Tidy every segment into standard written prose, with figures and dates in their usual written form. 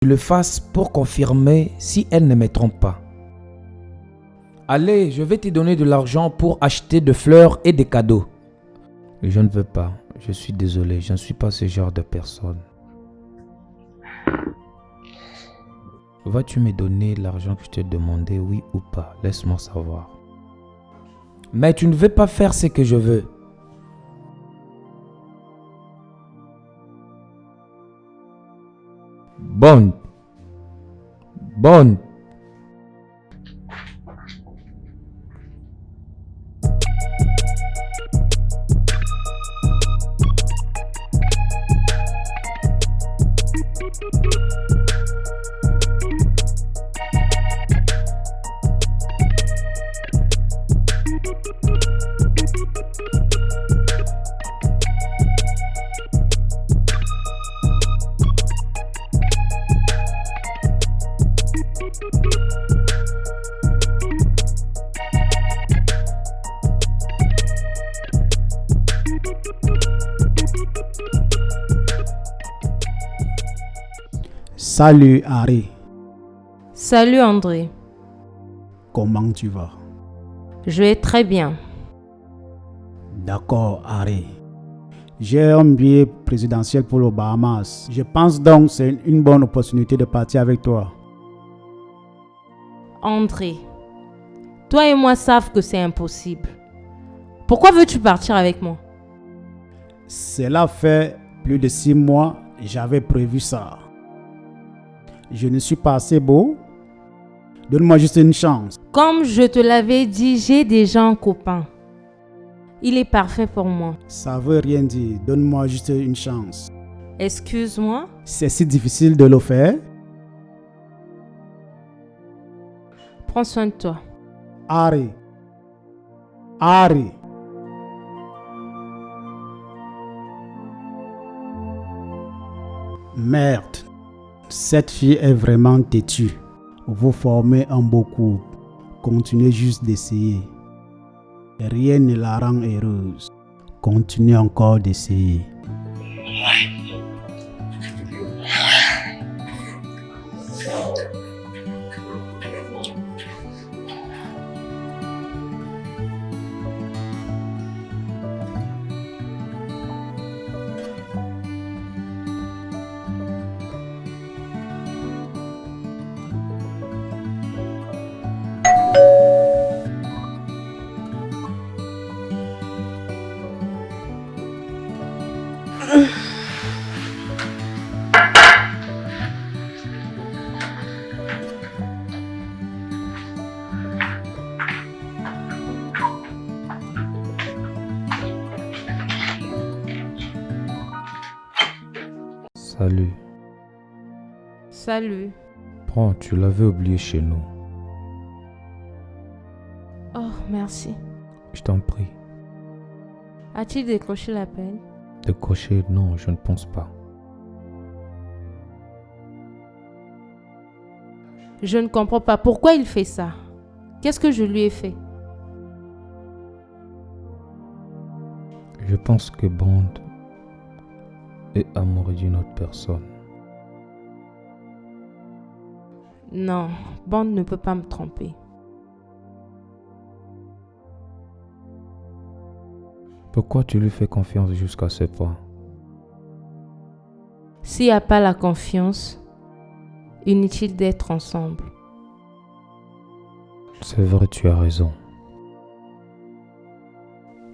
le fasse pour confirmer si elle ne me trompe pas. Allez, je vais te donner de l'argent pour acheter des fleurs et des cadeaux. Je ne veux pas. Je suis désolé, je ne suis pas ce genre de personne. Vas-tu me donner l'argent que je t'ai demandé, oui ou pas? Laisse-moi savoir. Mais tu ne veux pas faire ce que je veux. Bonne. Salut Harry, Salut André, comment tu vas? je vais très bien. D'accord Harry. J'ai un billet présidentiel pour les Bahamas. Je pense donc que c'est une bonne opportunité de partir avec toi. André, toi et moi savons que c'est impossible. Pourquoi veux-tu partir avec moi? Cela fait plus de 6 mois et j'avais prévu ça. Je ne suis pas assez beau. Donne-moi juste une chance. Comme je te l'avais dit, j'ai déjà un copain. Il est parfait pour moi. Ça veut rien dire. Donne-moi juste une chance. Excuse-moi? C'est si difficile de le faire. Prends soin de toi. Harry. Merde. Cette fille est vraiment têtue. Vous formez un beau couple. Continuez juste d'essayer. Rien ne la rend heureuse. Continuez encore d'essayer. Salut. Salut. Prends, tu l'avais oublié chez nous. Oh, merci. Je t'en prie. As-tu décroché l'appel? Décrocher, non, je ne pense pas. Je ne comprends pas pourquoi il fait ça. Qu'est-ce que je lui ai fait? Je pense que Bond est amoureux d'une autre personne. Non, Bond ne peut pas me tromper. Pourquoi tu lui fais confiance jusqu'à ce point? S'il n'y a pas la confiance, inutile d'être ensemble. C'est vrai, tu as raison.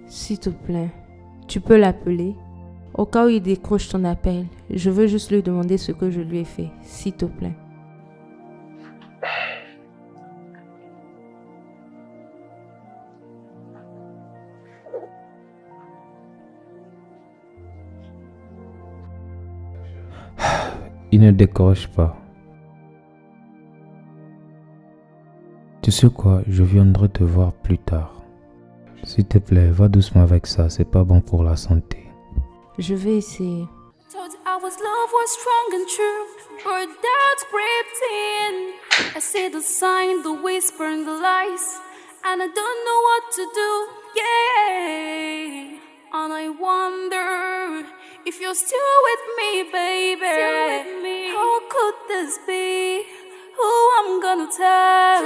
S'il te plaît, tu peux l'appeler. Au cas où il décroche ton appel, je veux juste lui demander ce que je lui ai fait, s'il te plaît. Il ne décroche pas. Tu sais quoi, je viendrai te voir plus tard. S'il te plaît, va doucement avec ça, c'est pas bon pour la santé. Je vais essayer. Told you our love was strong and true, but doubts crept in. I see the sign, the whisper and the lies, and I don't know what to do, yeah. And I wonder If you're still with me, baby, how could this be? Who I'm gonna tell?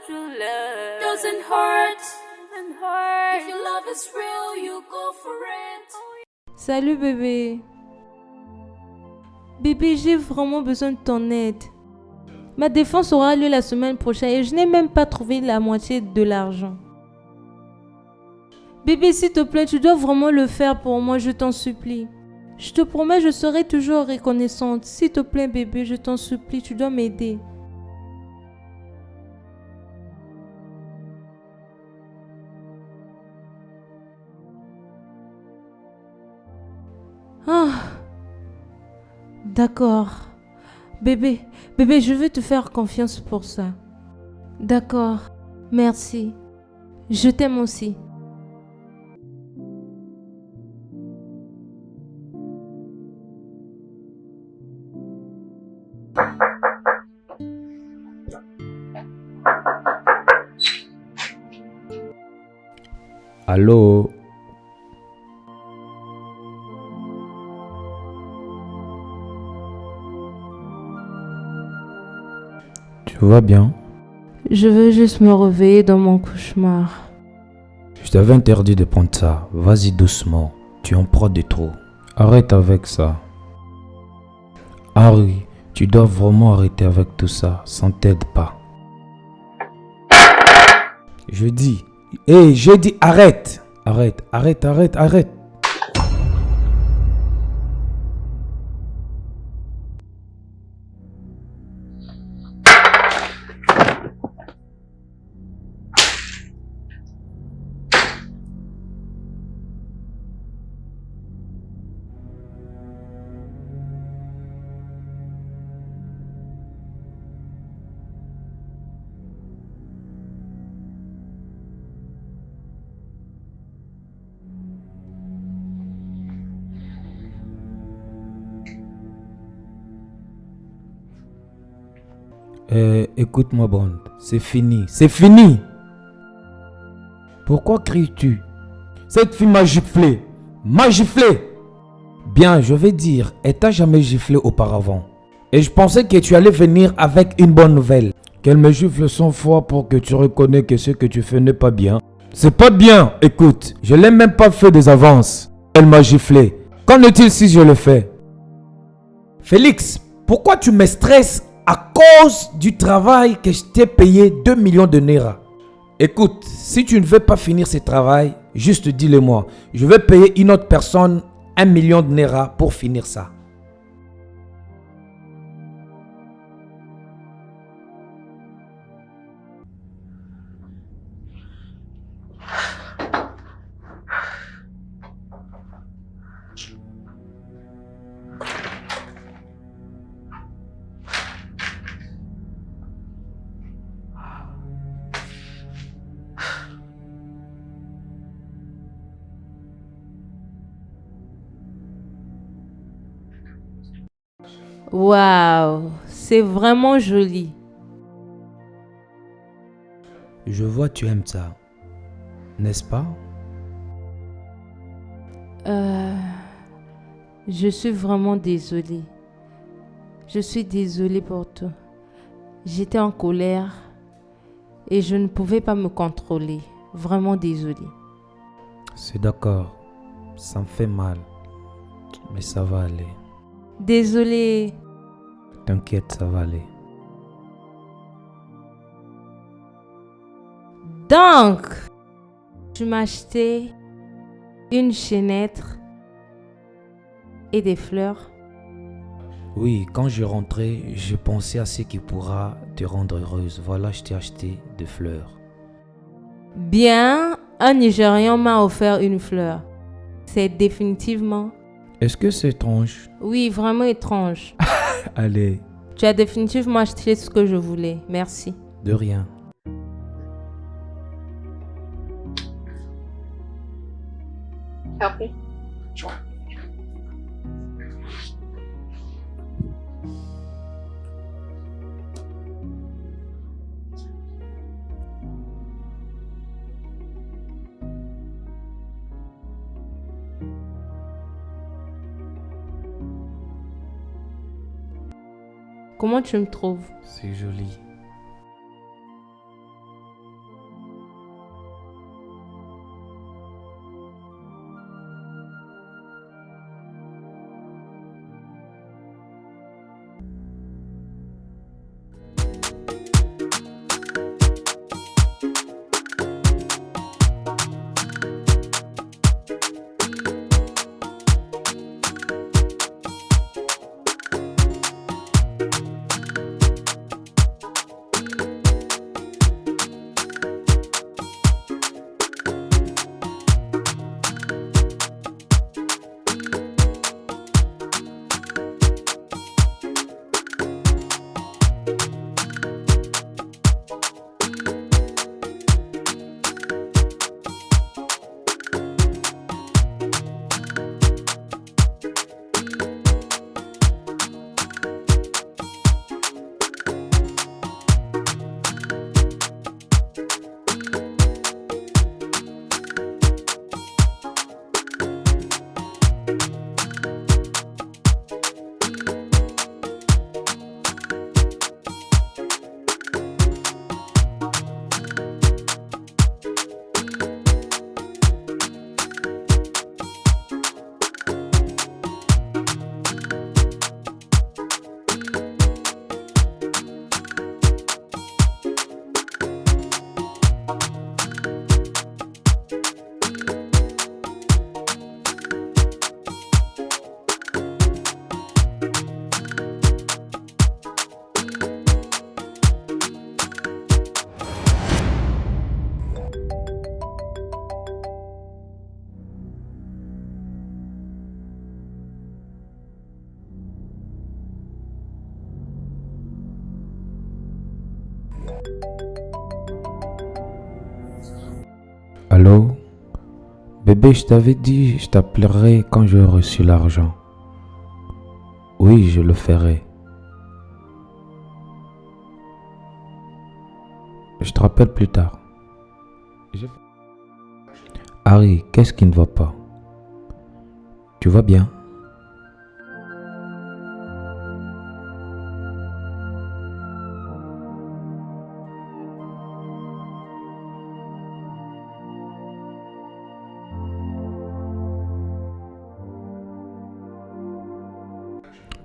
True love doesn't hurt. If your love is real, you go for it. Salut bébé. Bébé, j'ai vraiment besoin de ton aide. Ma défense aura lieu la semaine prochaine et je n'ai même pas trouvé la moitié de l'argent. Bébé, s'il te plaît, tu dois vraiment le faire pour moi, je t'en supplie. Je te promets, je serai toujours reconnaissante. S'il te plaît, bébé, je t'en supplie, tu dois m'aider. Ah, d'accord. Bébé, je veux te faire confiance pour ça. D'accord, merci. Je t'aime aussi. Allô? Tu vas bien? Je veux juste me réveiller dans mon cauchemar. Je t'avais interdit de prendre ça. Vas-y doucement. Tu en prends de trop. Arrête avec ça. Harry, tu dois vraiment arrêter avec tout ça. Ça ne t'aide pas. Je dis arrête. Arrête. Écoute-moi, Bond. C'est fini. Pourquoi cries-tu? Cette fille m'a giflé. Bien, je vais dire, elle t'a jamais giflé auparavant. Et je pensais que tu allais venir avec une bonne nouvelle. Qu'elle me gifle 100 fois pour que tu reconnais que ce que tu fais n'est pas bien. C'est pas bien, écoute. Je l'ai même pas fait des avances. Elle m'a giflé. Qu'en est-il si je le fais? Félix, pourquoi tu me stresses à cause du travail que je t'ai payé 2 millions de Naira? Écoute, si tu ne veux pas finir ce travail, juste dis-le-moi. Je vais payer une autre personne 1 million de Naira pour finir ça. Waouh, c'est vraiment joli. Je vois tu aimes ça, n'est-ce pas? Je suis vraiment désolée. Je suis désolée pour tout. J'étais en colère et je ne pouvais pas me contrôler. Vraiment désolée. C'est d'accord, ça me fait mal, mais ça va aller. Désolée. T'inquiète, ça va aller. Donc, tu m'as acheté une chaînette et des fleurs. Oui, quand je rentrais, je pensais à ce qui pourra te rendre heureuse. Voilà, je t'ai acheté des fleurs. Bien, un Nigérian m'a offert une fleur. C'est définitivement... Est-ce que c'est étrange? Oui, vraiment étrange. Allez, Tu as définitivement acheté ce que je voulais. Merci. de rien. Help me? Sure. Comment tu me trouves? C'est joli. Allô? Bébé, je t'avais dit, je t'appellerai quand j'aurai reçu l'argent. Oui, je le ferai. Je te rappelle plus tard. Harry, qu'est-ce qui ne va pas? Tu vas bien?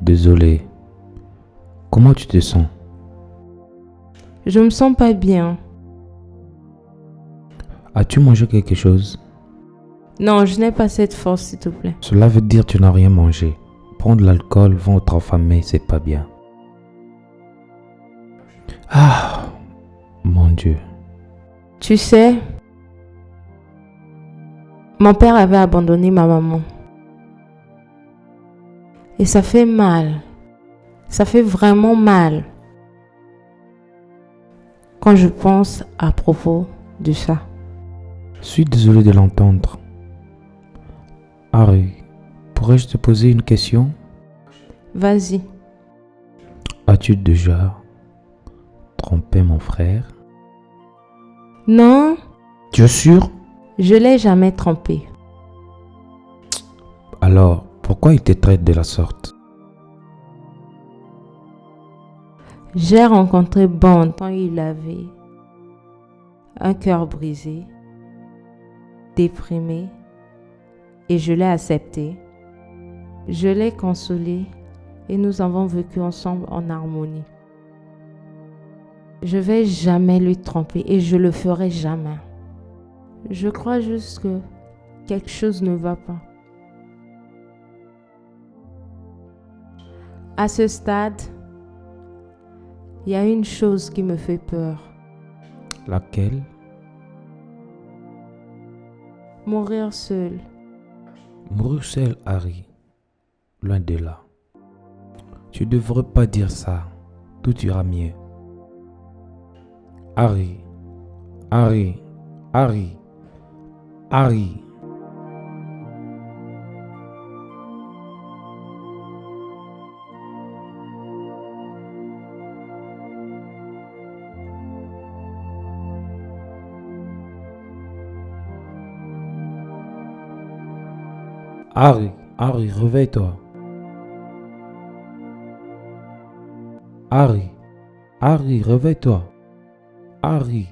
Désolé. Comment tu te sens? Je me sens pas bien. As-tu mangé quelque chose? Non, je n'ai pas cette force, s'il te plaît. Cela veut dire que tu n'as rien mangé. Prendre l'alcool, ventre affamé, c'est pas bien. Ah, mon Dieu. Tu sais, mon père avait abandonné ma maman. Et ça fait mal. Ça fait vraiment mal. Quand je pense à propos de ça. Je suis désolé de l'entendre. Harry, pourrais-je te poser une question? Vas-y. As-tu déjà trompé mon frère? Non, Tu es sûr? je l'ai jamais trompé. Alors, pourquoi il te traite de la sorte? J'ai rencontré Bond quand il avait un cœur brisé, déprimé, et je l'ai accepté. Je l'ai consolé et nous avons vécu ensemble en harmonie. Je vais jamais lui tromper et je le ferai jamais. Je crois juste que quelque chose ne va pas. À ce stade, il y a une chose qui me fait peur. Laquelle? Mourir seul. Mourir seul, Harry. Loin de là. Tu devrais pas dire ça. Tout ira mieux. Harry. Harry. Harry. Harry. Harry, Harry, réveille-toi. Harry, Harry, réveille-toi. Harry.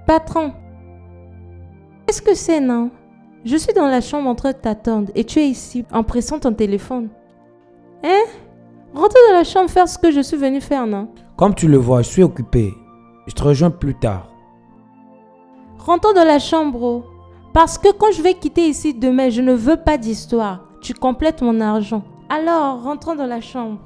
Patron, qu'est-ce que c'est, non? Je suis dans la chambre en train de t'attendre et tu es ici en pressant ton téléphone. Hein? Rentre dans la chambre faire ce que je suis venu faire, non? Comme tu le vois, je suis occupé. Je te rejoins plus tard. Rentre dans la chambre, bro. Parce que quand je vais quitter ici demain, je ne veux pas d'histoire. Tu complètes mon argent. Alors, rentrons dans la chambre.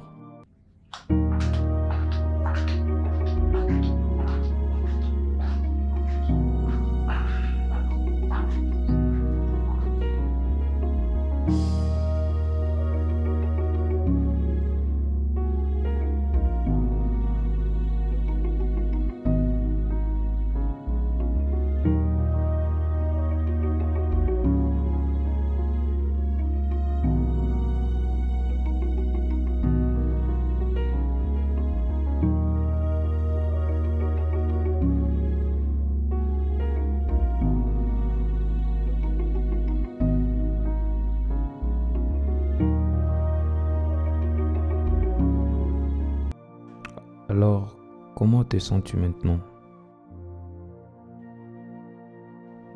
Alors, comment te sens-tu maintenant?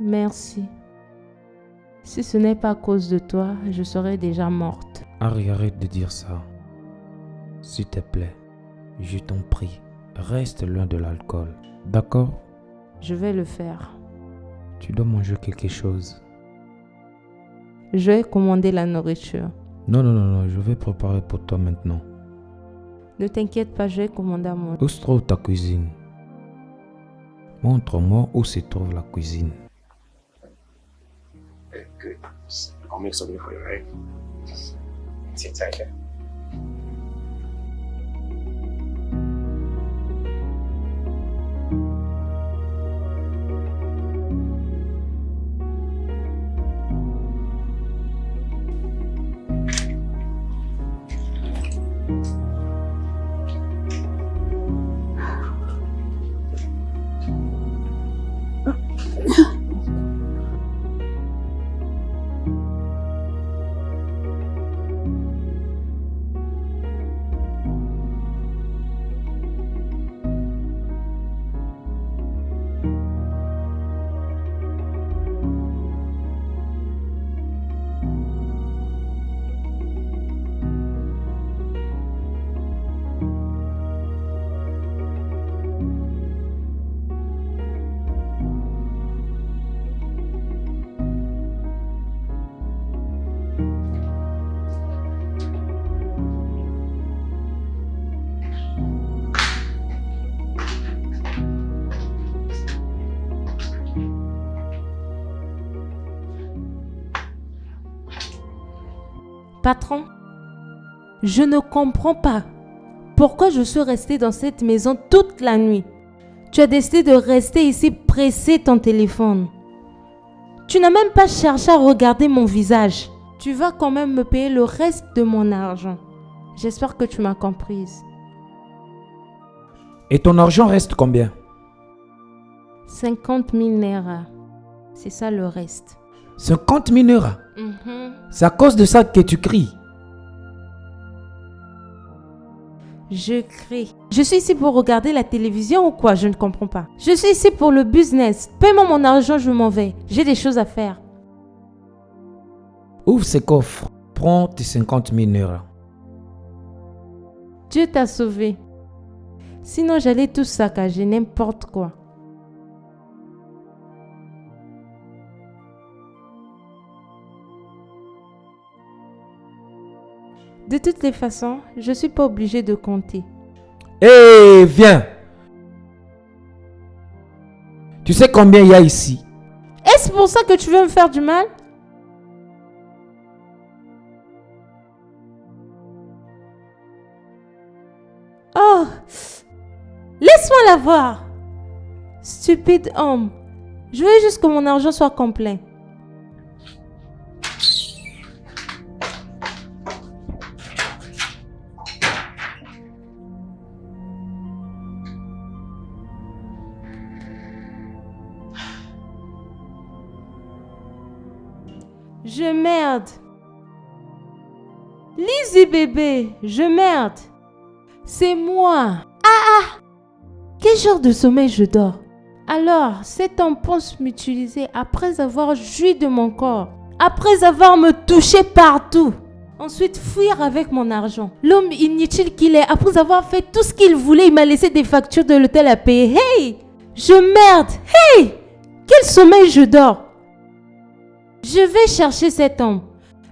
Merci. Si ce n'est pas à cause de toi, je serais déjà morte. Harry, arrête de dire ça. S'il te plaît, je t'en prie, reste loin de l'alcool. D'accord? Je vais le faire. Tu dois manger quelque chose. Je vais commander la nourriture. Non, je vais préparer pour toi maintenant. Ne t'inquiète pas, je vais commander à mon... Où se trouve ta cuisine? Montre-moi où se trouve la cuisine. Good. I'll make something for you, right? Sit tight, yeah? Patron, je ne comprends pas pourquoi je suis restée dans cette maison toute la nuit. Tu as décidé de rester ici presser ton téléphone. Tu n'as même pas cherché à regarder mon visage. Tu vas quand même me payer le reste de mon argent. J'espère que tu m'as comprise. Et ton argent reste combien? 50 000 naira. C'est ça le reste. 50 000 naira. C'est à cause de ça que tu cries. Je crie. Je suis ici pour regarder la télévision ou quoi? Je ne comprends pas. Je suis ici pour le business. Paie-moi mon argent, je m'en vais. J'ai des choses à faire. Ouvre ce coffre. Prends tes 50 000 naira. Dieu t'a sauvé. Sinon, j'allais tout saccager, n'importe quoi. De toutes les façons, je ne suis pas obligée de compter. Hé, viens. Tu sais combien il y a ici? Est-ce pour ça que tu veux me faire du mal? Oh, laisse-moi la voir. Stupide homme. Je veux juste que mon argent soit complet. Je merde. Lizzie bébé, je merde. C'est moi. Quel genre de sommeil je dors? Alors, cet homme pense m'utiliser après avoir joui de mon corps, après avoir me touché partout. Ensuite, fuir avec mon argent. L'homme inutile qu'il est, après avoir fait tout ce qu'il voulait, il m'a laissé des factures de l'hôtel à payer. Hey! Je merde! Hey! Quel sommeil je dors! Je vais chercher cet homme.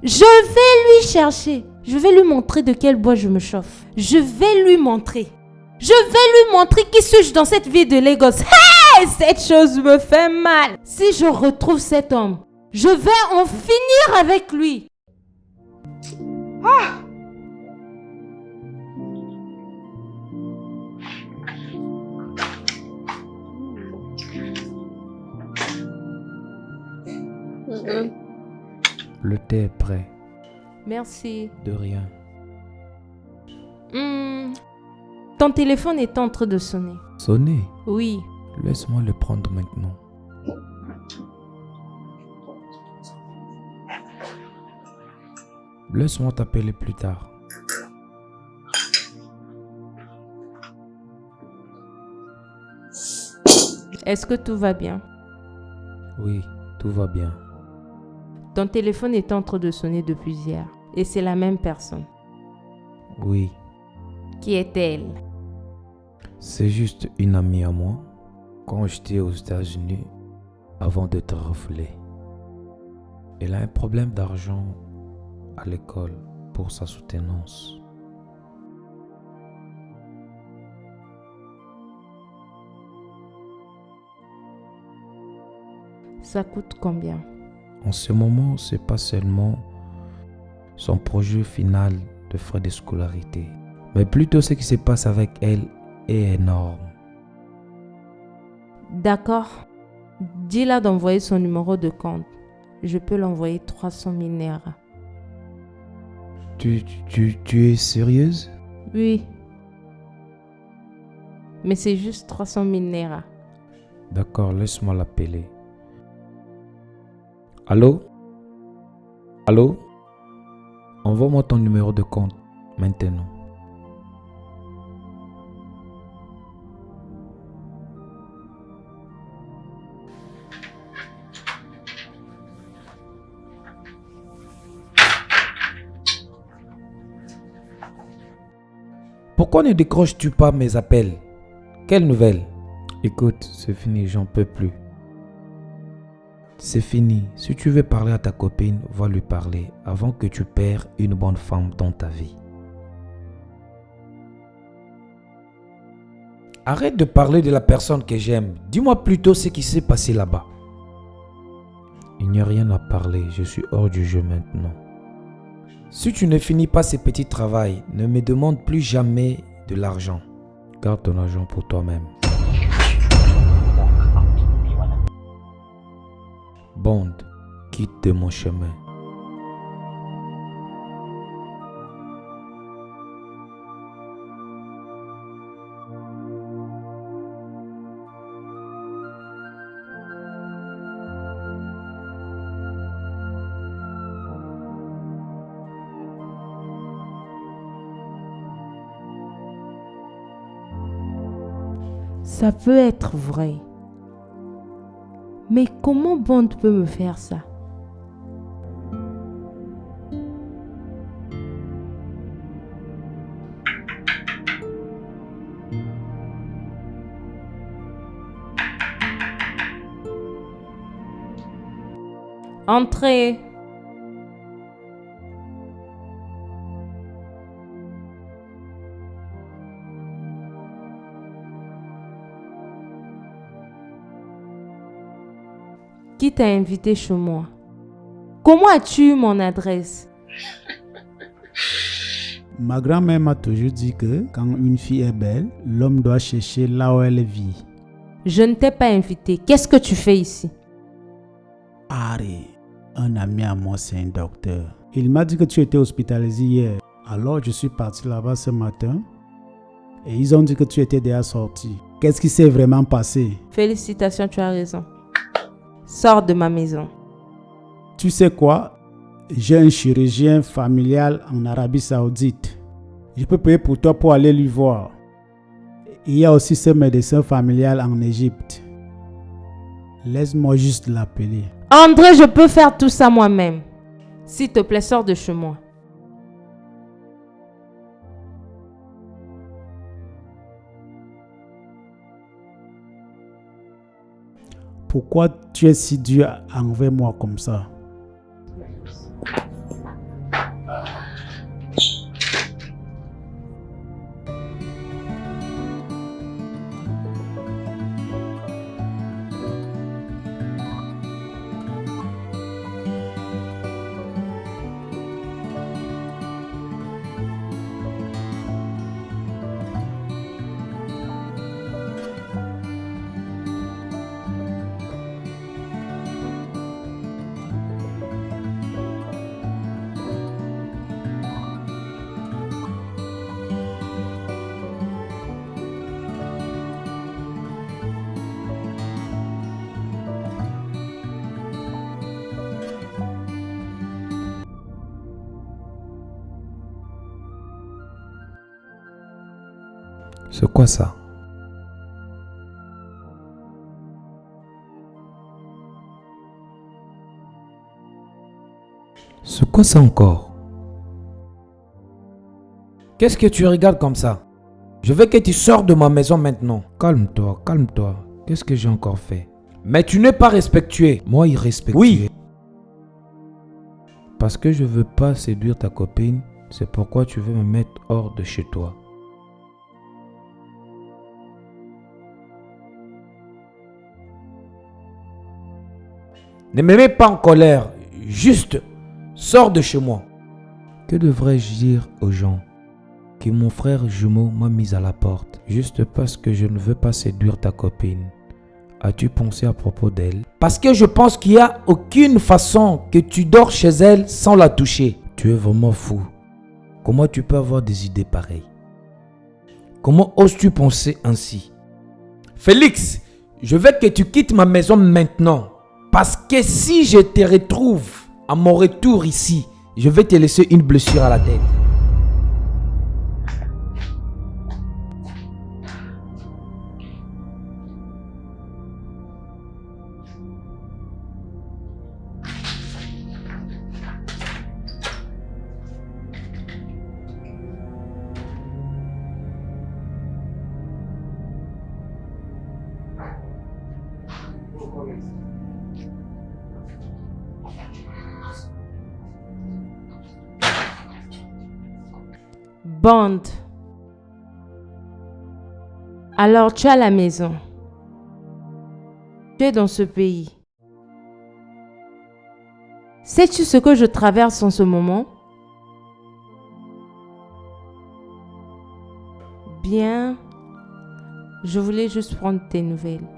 Je vais lui chercher. Je vais lui montrer de quel bois je me chauffe. Je vais lui montrer. Je vais lui montrer qui suis-je dans cette vie de Lagos. Hey! Cette chose me fait mal. Si je retrouve cet homme, je vais en finir avec lui. Le thé est prêt. Merci. De rien. Ton téléphone est en train de sonner. Sonner? Oui. Laisse-moi le prendre maintenant. Laisse-moi t'appeler plus tard. Est-ce que tout va bien? Oui, tout va bien. Ton téléphone est en train de sonner depuis hier. Et c'est la même personne. Oui, Qui est-elle? c'est juste une amie à moi. Quand j'étais aux États-Unis, avant de te refouler. Elle a un problème d'argent à l'école pour sa soutenance. Ça coûte combien? En ce moment, c'est pas seulement son projet final de frais de scolarité, mais plutôt ce qui se passe avec elle est énorme. D'accord. Dis-la d'envoyer son numéro de compte. Je peux l'envoyer 300 000 naira. Tu es sérieuse? Oui. Mais c'est juste 300 000 naira. D'accord, laisse-moi l'appeler. Allô? Allô? Envoie-moi ton numéro de compte maintenant. Pourquoi ne décroches-tu pas mes appels? Quelle nouvelle? Écoute, c'est fini, j'en peux plus. C'est fini. Si tu veux parler à ta copine, va lui parler avant que tu perdes une bonne femme dans ta vie. Arrête de parler de la personne que j'aime. Dis-moi plutôt ce qui s'est passé là-bas. Il n'y a rien à parler. Je suis hors du jeu maintenant. Si tu ne finis pas ce petit travail, ne me demande plus jamais de l'argent. Garde ton argent pour toi-même. Bond, quitte de mon chemin. Ça peut être vrai. Mais comment Bond peut me faire ça? Entrez. Qui t'a invité chez moi? Comment as-tu eu mon adresse? Ma grand-mère m'a toujours dit que quand une fille est belle, l'homme doit chercher là où elle vit. Je ne t'ai pas invité. Qu'est-ce que tu fais ici? Harry, un ami à moi, c'est un docteur. Il m'a dit que tu étais hospitalisé hier. Alors je suis parti là-bas ce matin et ils ont dit que tu étais déjà sorti. Qu'est-ce qui s'est vraiment passé? Félicitations, tu as raison. Sors de ma maison. Tu sais quoi? J'ai un chirurgien familial en Arabie Saoudite. Je peux payer pour toi pour aller lui voir. Il y a aussi ce médecin familial en Égypte. Laisse-moi juste l'appeler. André, je peux faire tout ça moi-même. S'il te plaît, sors de chez moi. Pourquoi tu es si dur envers moi comme ça? C'est quoi ça? C'est quoi ça encore? Qu'est-ce que tu regardes comme ça? Je veux que tu sors de ma maison maintenant. Calme-toi, calme-toi. Qu'est-ce que j'ai encore fait? Mais tu n'es pas respectueux. Moi, irrespectueux. Oui. Parce que je veux pas séduire ta copine, c'est pourquoi tu veux me mettre hors de chez toi. Ne me mets pas en colère. Juste, sors de chez moi. Que devrais-je dire aux gens? Que mon frère jumeau m'a mis à la porte, juste parce que je ne veux pas séduire ta copine. As-tu pensé à propos d'elle? Parce que je pense qu'il n'y a aucune façon que tu dors chez elle sans la toucher. Tu es vraiment fou. Comment tu peux avoir des idées pareilles? Comment oses-tu penser ainsi? Félix, je veux que tu quittes ma maison maintenant. Parce que si je te retrouve à mon retour ici, je vais te laisser une blessure à la tête. Bond. Alors tu es à la maison. Tu es dans ce pays. Sais-tu ce que je traverse en ce moment? Bien. Je voulais juste prendre tes nouvelles.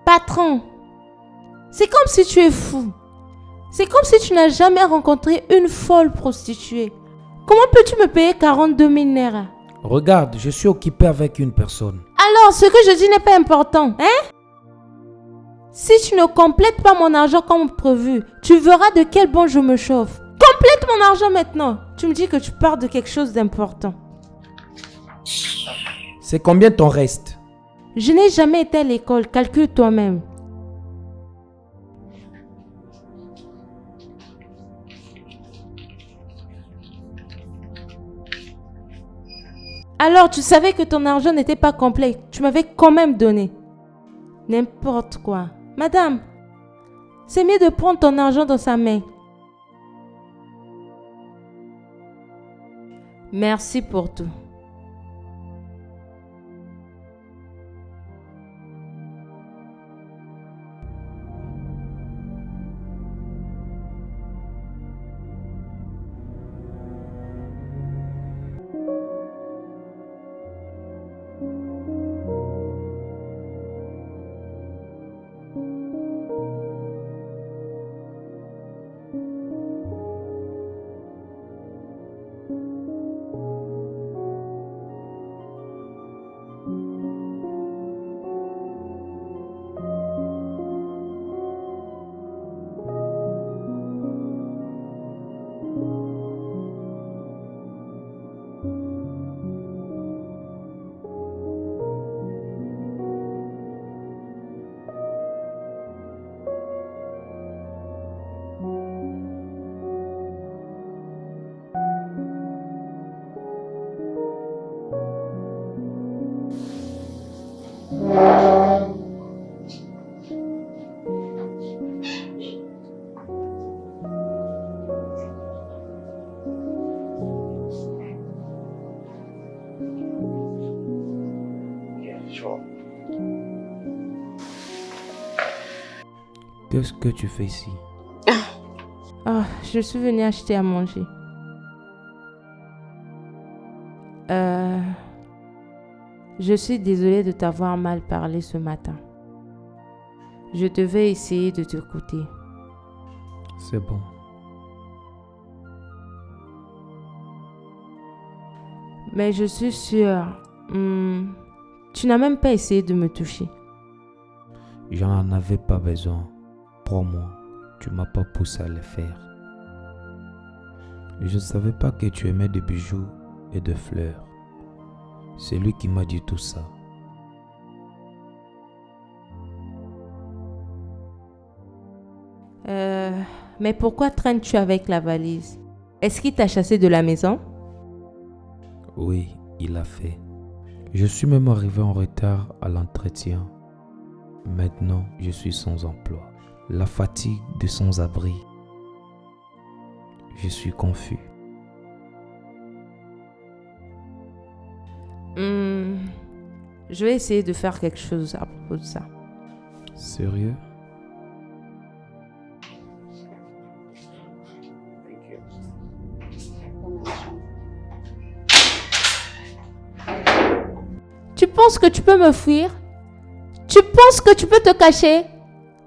Patron, c'est comme si tu es fou. C'est comme si tu n'as jamais rencontré une folle prostituée. Comment peux-tu me payer 42 000 naira? Regarde, je suis occupé avec une personne. Alors, ce que je dis n'est pas important, hein? Si tu ne complètes pas mon argent comme prévu, tu verras de quel bon je me chauffe. Complète mon argent maintenant. Tu me dis que tu parles de quelque chose d'important. C'est combien ton reste? Je n'ai jamais été à l'école, calcule toi-même. Alors, tu savais que ton argent n'était pas complet. Tu m'avais quand même donné. N'importe quoi. Madame, c'est mieux de prendre ton argent dans sa main. Merci pour tout. Qu'est-ce que tu fais ici? Oh, je suis venue acheter à manger. Je suis désolée de t'avoir mal parlé ce matin. Je devais essayer de t'écouter. C'est bon. Mais je suis sûre, tu n'as même pas essayé de me toucher. J'en avais pas besoin. Crois-moi, tu m'as pas poussé à le faire. Je ne savais pas que tu aimais des bijoux et des fleurs. C'est lui qui m'a dit tout ça. Mais pourquoi traînes-tu avec la valise? Est-ce qu'il t'a chassé de la maison? Oui, il l'a fait. Je suis même arrivé en retard à l'entretien. Maintenant, je suis sans emploi. La fatigue de sans-abri. Je suis confus. Je vais essayer de faire quelque chose à propos de ça. Sérieux? Tu penses que tu peux me fuir? Tu penses que tu peux te cacher?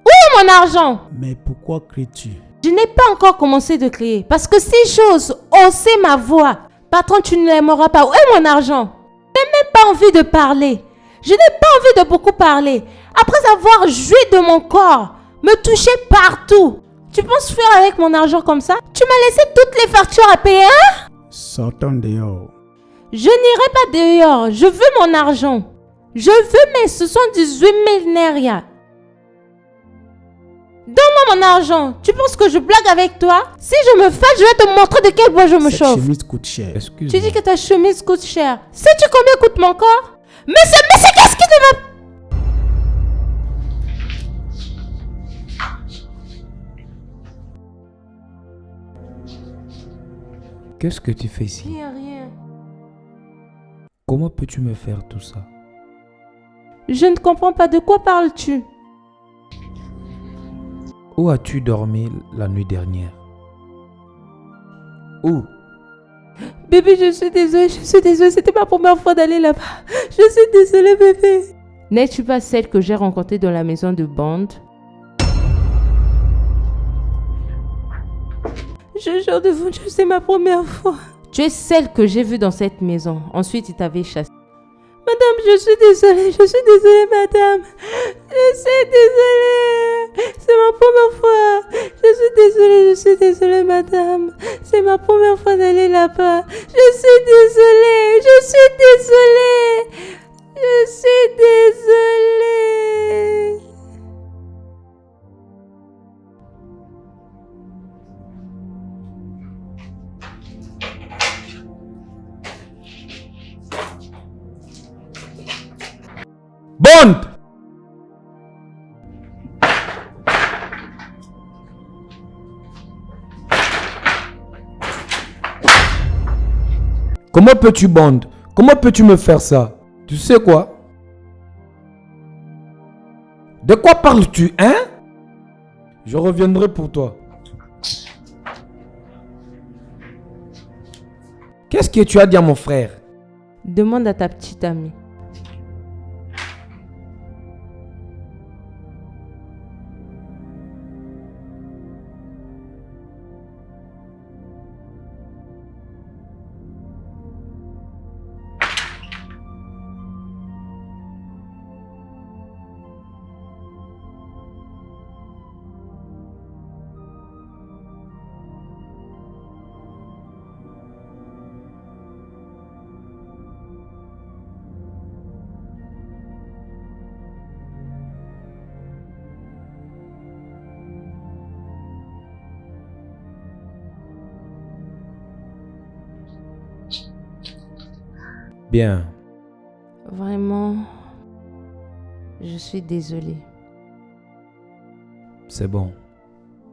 Où est mon argent? Mais pourquoi cries-tu? Je n'ai pas encore commencé de crier. Parce que si j'ose hausser ma voix, patron, tu ne l'aimeras pas. Où est mon argent? Je n'ai même pas envie de parler. Je n'ai pas envie de beaucoup parler. Après avoir joué de mon corps, me toucher partout. Tu penses fuir avec mon argent comme ça? Tu m'as laissé toutes les factures à payer, hein? Sortons dehors. Je n'irai pas dehors. Je veux mon argent. Je veux mes 78 000 nérias. Donne-moi mon argent. Tu penses que je blague avec toi? Si je me fâche, je vais te montrer de quel bois je me Cette chauffe. chemise coûte cher. Tu Excuse-moi. dis que ta chemise coûte cher. Sais-tu combien coûte mon corps? Mais c'est qu'est-ce qui ne va... Qu'est-ce que tu fais ici? Rien. Comment peux-tu me faire tout ça? Je ne comprends pas. De quoi parles-tu? Où as-tu dormi la nuit dernière? Où? Bébé, je suis désolée. C'était ma première fois d'aller là-bas. Je suis désolée, bébé. N'es-tu pas celle que j'ai rencontrée dans la maison de Bond? Je jure de vous, c'est ma première fois. Tu es celle que j'ai vue dans cette maison. Ensuite, il t'avait chassée. Madame, je suis désolée, madame. Je suis désolée. C'est ma première fois. Je suis désolée, madame. C'est ma première fois d'aller là-bas. Je suis désolée. Bond! Comment peux-tu, Bond? Comment peux-tu me faire ça? Tu sais quoi? De quoi parles-tu, hein? Je reviendrai pour toi. Qu'est-ce que tu as dit à mon frère? Demande à ta petite amie. Bien. Vraiment, je suis désolée. C'est bon.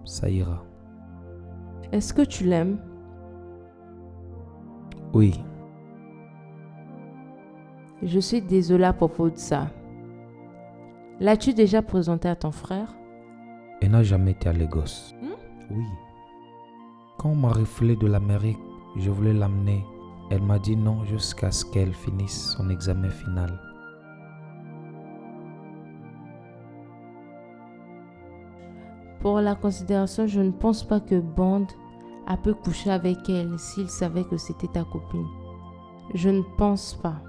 Ça ira. Est-ce que tu l'aimes? Oui. Je suis désolée à propos de ça. L'as-tu déjà présenté à ton frère? Elle n'a jamais été à Lagos. Oui. Quand on m'a refilé de l'Amérique, je voulais l'amener. Elle m'a dit non jusqu'à ce qu'elle finisse son examen final. Pour la considération, je ne pense pas que Bond a pu coucher avec elle s'il savait que c'était ta copine. Je ne pense pas.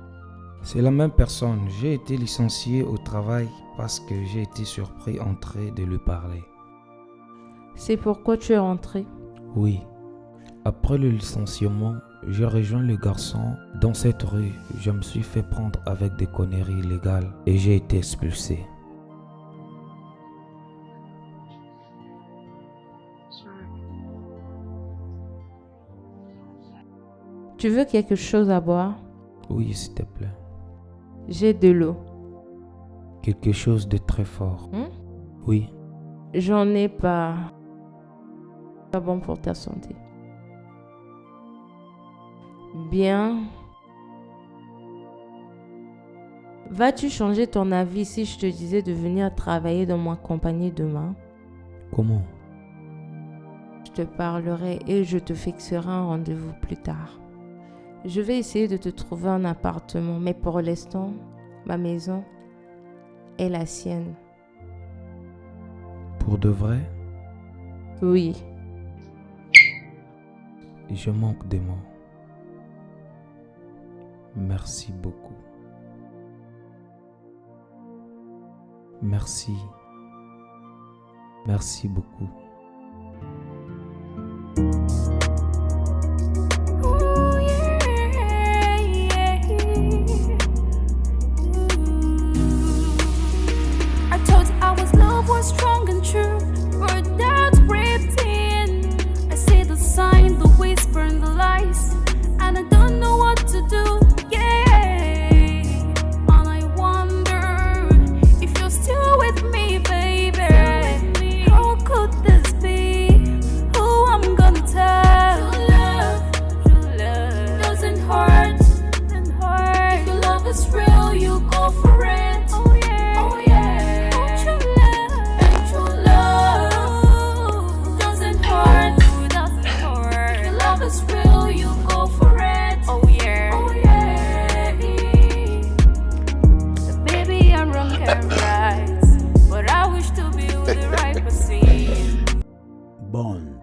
C'est la même personne. J'ai été licencié au travail parce que j'ai été surpris en train de lui parler. C'est pourquoi tu es rentré? Oui. Après le licenciement, j'ai rejoint le garçon. Dans cette rue, je me suis fait prendre avec des conneries illégales et j'ai été expulsé. Tu veux quelque chose à boire? Oui, s'il te plaît. J'ai de l'eau. Quelque chose de très fort. Oui. J'en ai pas. Pas bon pour ta santé. Bien. Vas-tu changer ton avis si je te disais de venir travailler dans ma compagnie demain? Comment? Je te parlerai et je te fixerai un rendez-vous plus tard. Je vais essayer de te trouver un appartement, mais pour l'instant, ma maison est la sienne. Pour de vrai? Oui. Je manque de mots. Merci beaucoup. Merci. Merci beaucoup. Ooh, yeah, yeah. I told you love was strong and true. Words ripped in. I see the sign, the whisper, and the lies, and I don't know what to do. Yeah, and I wonder if you're still with me, baby. How could this be? Who I'm gonna tell? True love doesn't hurt. If your love is real, you go for it. Oh yeah. True love doesn't hurt. If your love is real, you go for it. Oh yeah. Baby, I'm wrong and right, but I wish to be with the right person. Bond.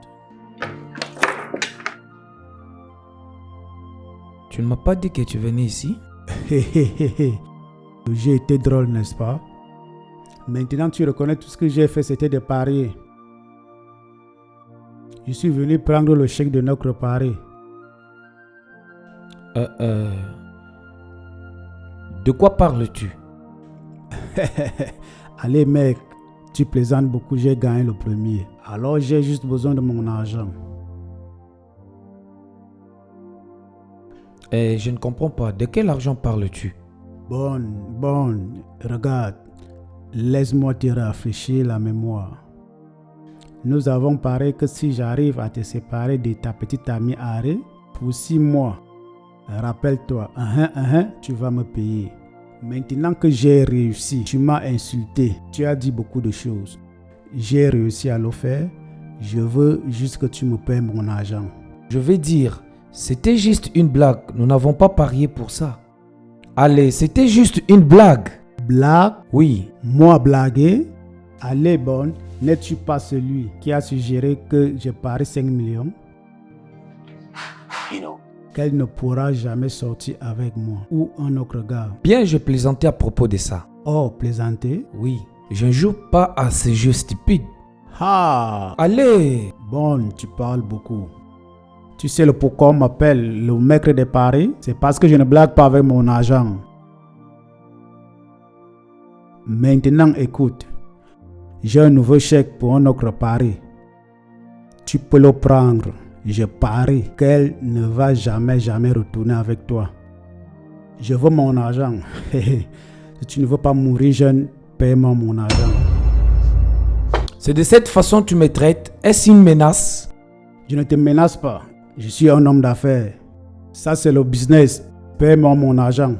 Tu ne m'as pas dit que tu venais ici? J'ai été drôle, n'est-ce pas? Maintenant, tu reconnais tout ce que j'ai fait, c'était de parier. Je suis venu prendre le chèque de notre pari. De quoi parles-tu? Allez, mec, tu plaisantes beaucoup, j'ai gagné le premier. Alors, j'ai juste besoin de mon argent. Je ne comprends pas. De quel argent parles-tu? Bon, regarde. Laisse-moi te rafraîchir la mémoire. Nous avons parlé que si j'arrive à te séparer de ta petite amie Harry pour 6 mois, rappelle-toi, tu vas me payer. Maintenant que j'ai réussi, tu m'as insulté, tu as dit beaucoup de choses. J'ai réussi à le faire, je veux juste que tu me payes mon argent. Je vais dire, c'était juste une blague. Nous n'avons pas parié pour ça. Allez, c'était juste une blague. Blague? Oui. Moi blaguer? Allez, Bond, n'es-tu pas celui qui a suggéré que je parie 5 millions? Qu'elle ne pourra jamais sortir avec moi ou un autre gars. Bien, je plaisantais à propos de ça. Oh, plaisanter? Oui. Je ne joue pas à ces jeux stupides. Ah! Allez! Bon, tu parles beaucoup. Tu sais le pourquoi on m'appelle le maître des paris? C'est parce que je ne blague pas avec mon argent. Maintenant, écoute. J'ai un nouveau chèque pour un autre pari. Tu peux le prendre. Je parie qu'elle ne va jamais retourner avec toi. Je veux mon argent. Si tu ne veux pas mourir jeune, paie-moi mon argent. C'est de cette façon que tu me traites? Est-ce une menace? Je ne te menace pas. Je suis un homme d'affaires. Ça, c'est le business. Paie-moi mon argent.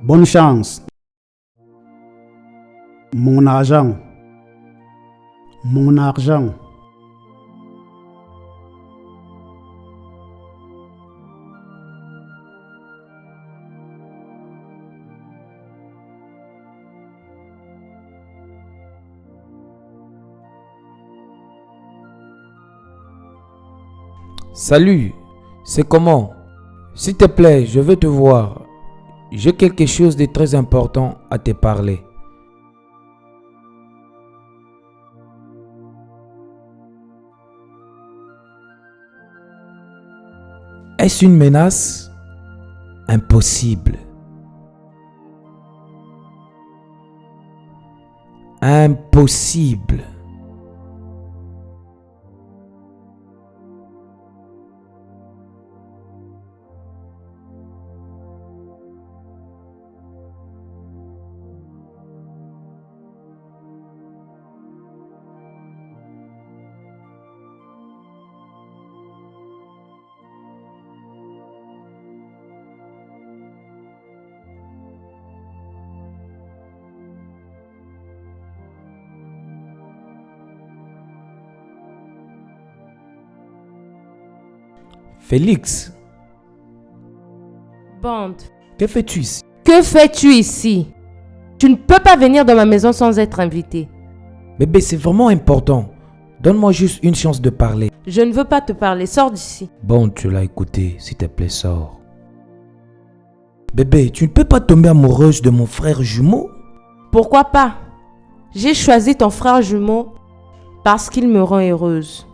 Bonne chance. Mon argent. Mon argent. Salut, c'est comment? S'il te plaît, je veux te voir. J'ai quelque chose de très important à te parler. Est-ce une menace? Impossible. Impossible. Félix, Bond, que fais-tu ici? que fais-tu ici? Tu ne peux pas venir dans ma maison sans être invité. Bébé, c'est vraiment important. Donne-moi juste une chance de parler. Je ne veux pas te parler, sors d'ici. Bon, tu l'as écouté, s'il te plaît, sors. Bébé, tu ne peux pas tomber amoureuse de mon frère jumeau? Pourquoi pas? J'ai choisi ton frère jumeau parce qu'il me rend heureuse.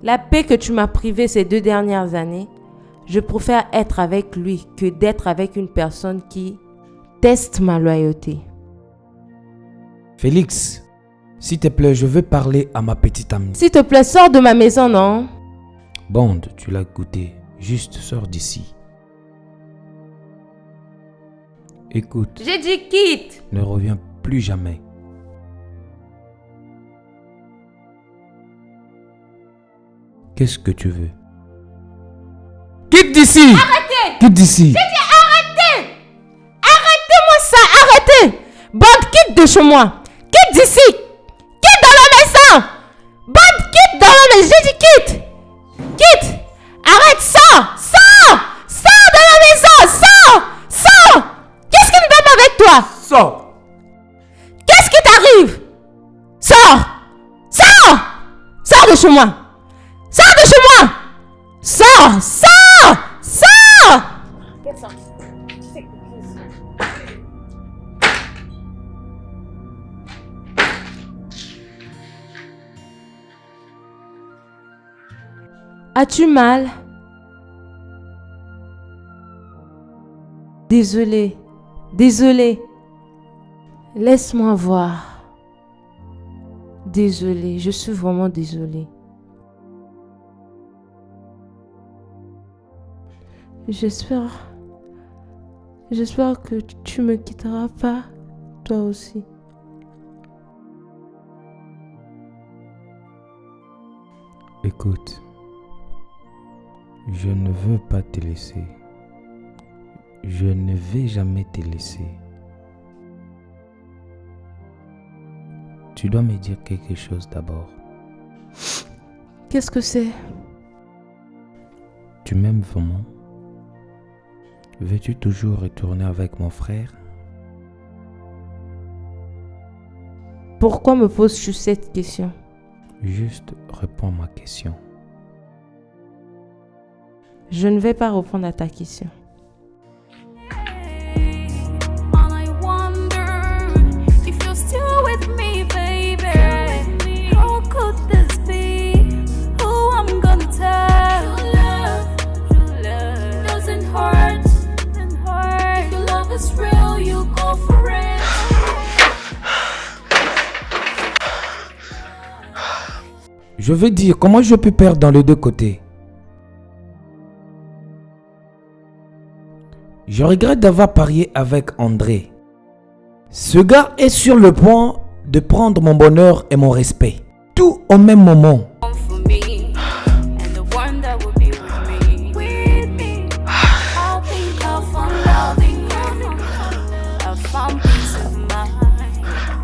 La paix que tu m'as privée ces 2 dernières années, je préfère être avec lui que d'être avec une personne qui teste ma loyauté. Félix, s'il te plaît, je veux parler à ma petite amie. S'il te plaît, sors de ma maison, non? Bond, tu l'as écouté, juste sors d'ici. Écoute, J'ai dit quitte. ne reviens plus jamais. Qu'est-ce que tu veux? Quitte d'ici! Arrêtez! Quitte d'ici! J'ai dit arrêtez! Arrêtez-moi ça, arrêtez! Bond, quitte de chez moi! Quitte d'ici! Quitte dans la maison! Bond, quitte dans la maison! J'ai dit quitte! Quitte! Arrête, sors! Sors! Sors de la maison! Sors! Sors! Qu'est-ce qui ne va pas avec toi? Sors! Qu'est-ce qui t'arrive? Sors! Sors! Sors de chez moi! Sors de chez moi! Sors! Sors! Sors! As-tu mal? Désolé. Désolé. Laisse-moi voir. Désolé, je suis vraiment désolée. J'espère que tu me quitteras pas, toi aussi. Écoute, je ne veux pas te laisser. Je ne vais jamais te laisser. Tu dois me dire quelque chose d'abord. Qu'est-ce que c'est? Tu m'aimes vraiment? Veux-tu toujours retourner avec mon frère? Pourquoi me poses-tu cette question? Juste réponds à ma question. Je ne vais pas répondre à ta question. And I wonder if you're still with me, baby. How could this be? Who I'm gonna tell? True love doesn't hurt. If your love is real, you go for it. Je veux dire, comment je peux perdre dans les deux côtés? Je regrette d'avoir parié avec André. Ce gars est sur le point de prendre mon bonheur et mon respect. Tout au même moment. One for me, and the one that will be with me. With me, I think I found loving you. I found peace of mind.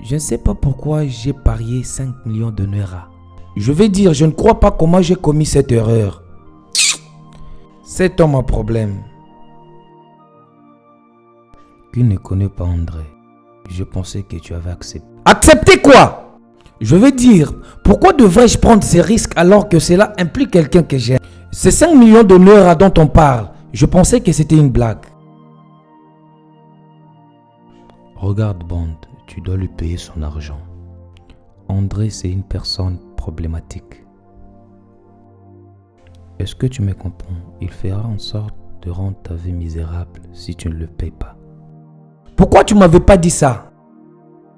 Je ne sais pas pourquoi j'ai parié 5 millions de Naira. Je vais dire, je ne crois pas comment j'ai commis cette erreur. C'est homme à problème. Tu ne connais pas André. Je pensais que tu avais accepté. Accepter quoi? Je veux dire, pourquoi devrais-je prendre ces risques alors que cela implique quelqu'un que j'aime? Ces 5 millions de Naira dont on parle, je pensais que c'était une blague. Regarde Bond, tu dois lui payer son argent. André, c'est une personne problématique. Est-ce que tu me comprends? Il fera en sorte de rendre ta vie misérable si tu ne le payes pas. Pourquoi tu m'avais pas dit ça?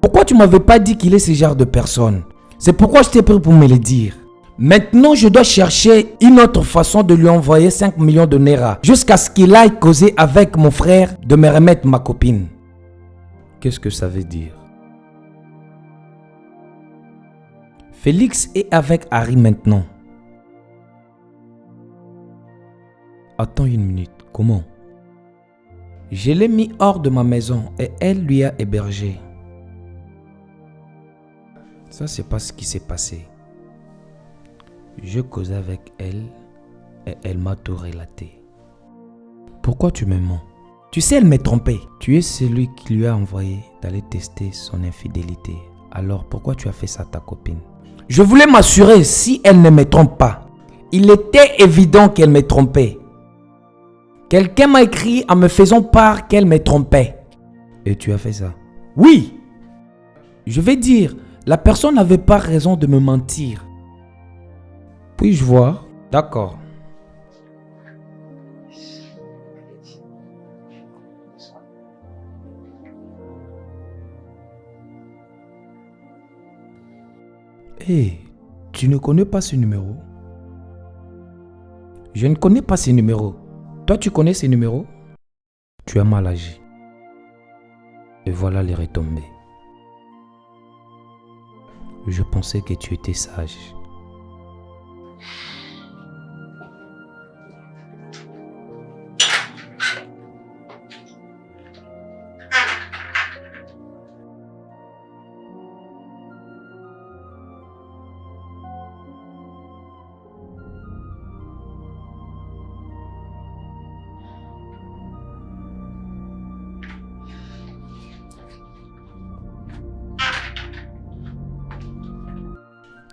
Pourquoi tu m'avais pas dit qu'il est ce genre de personne? C'est pourquoi je t'ai pris pour me le dire. Maintenant, je dois chercher une autre façon de lui envoyer 5 millions de Naira jusqu'à ce qu'il aille causer avec mon frère de me remettre ma copine. Qu'est-ce que ça veut dire? Félix est avec Harry maintenant. Attends une minute, comment? Je l'ai mis hors de ma maison et elle lui a hébergé. Ça, c'est pas ce qui s'est passé. Je causais avec elle et elle m'a tout relaté. Pourquoi tu me mens? Tu sais, elle m'a trompé. Tu es celui qui lui a envoyé d'aller tester son infidélité. Alors pourquoi tu as fait ça à ta copine? Je voulais m'assurer si elle ne me trompe pas. Il était évident qu'elle me trompait. Quelqu'un m'a écrit en me faisant part qu'elle me trompait. Et tu as fait ça? Oui. Je vais dire, la personne n'avait pas raison de me mentir. Puis-je voir? D'accord. Hé, tu ne connais pas ce numéro? Je ne connais pas ce numéro. Toi, tu connais ce numéro? Tu as mal agi. Et voilà les retombées. Je pensais que tu étais sage.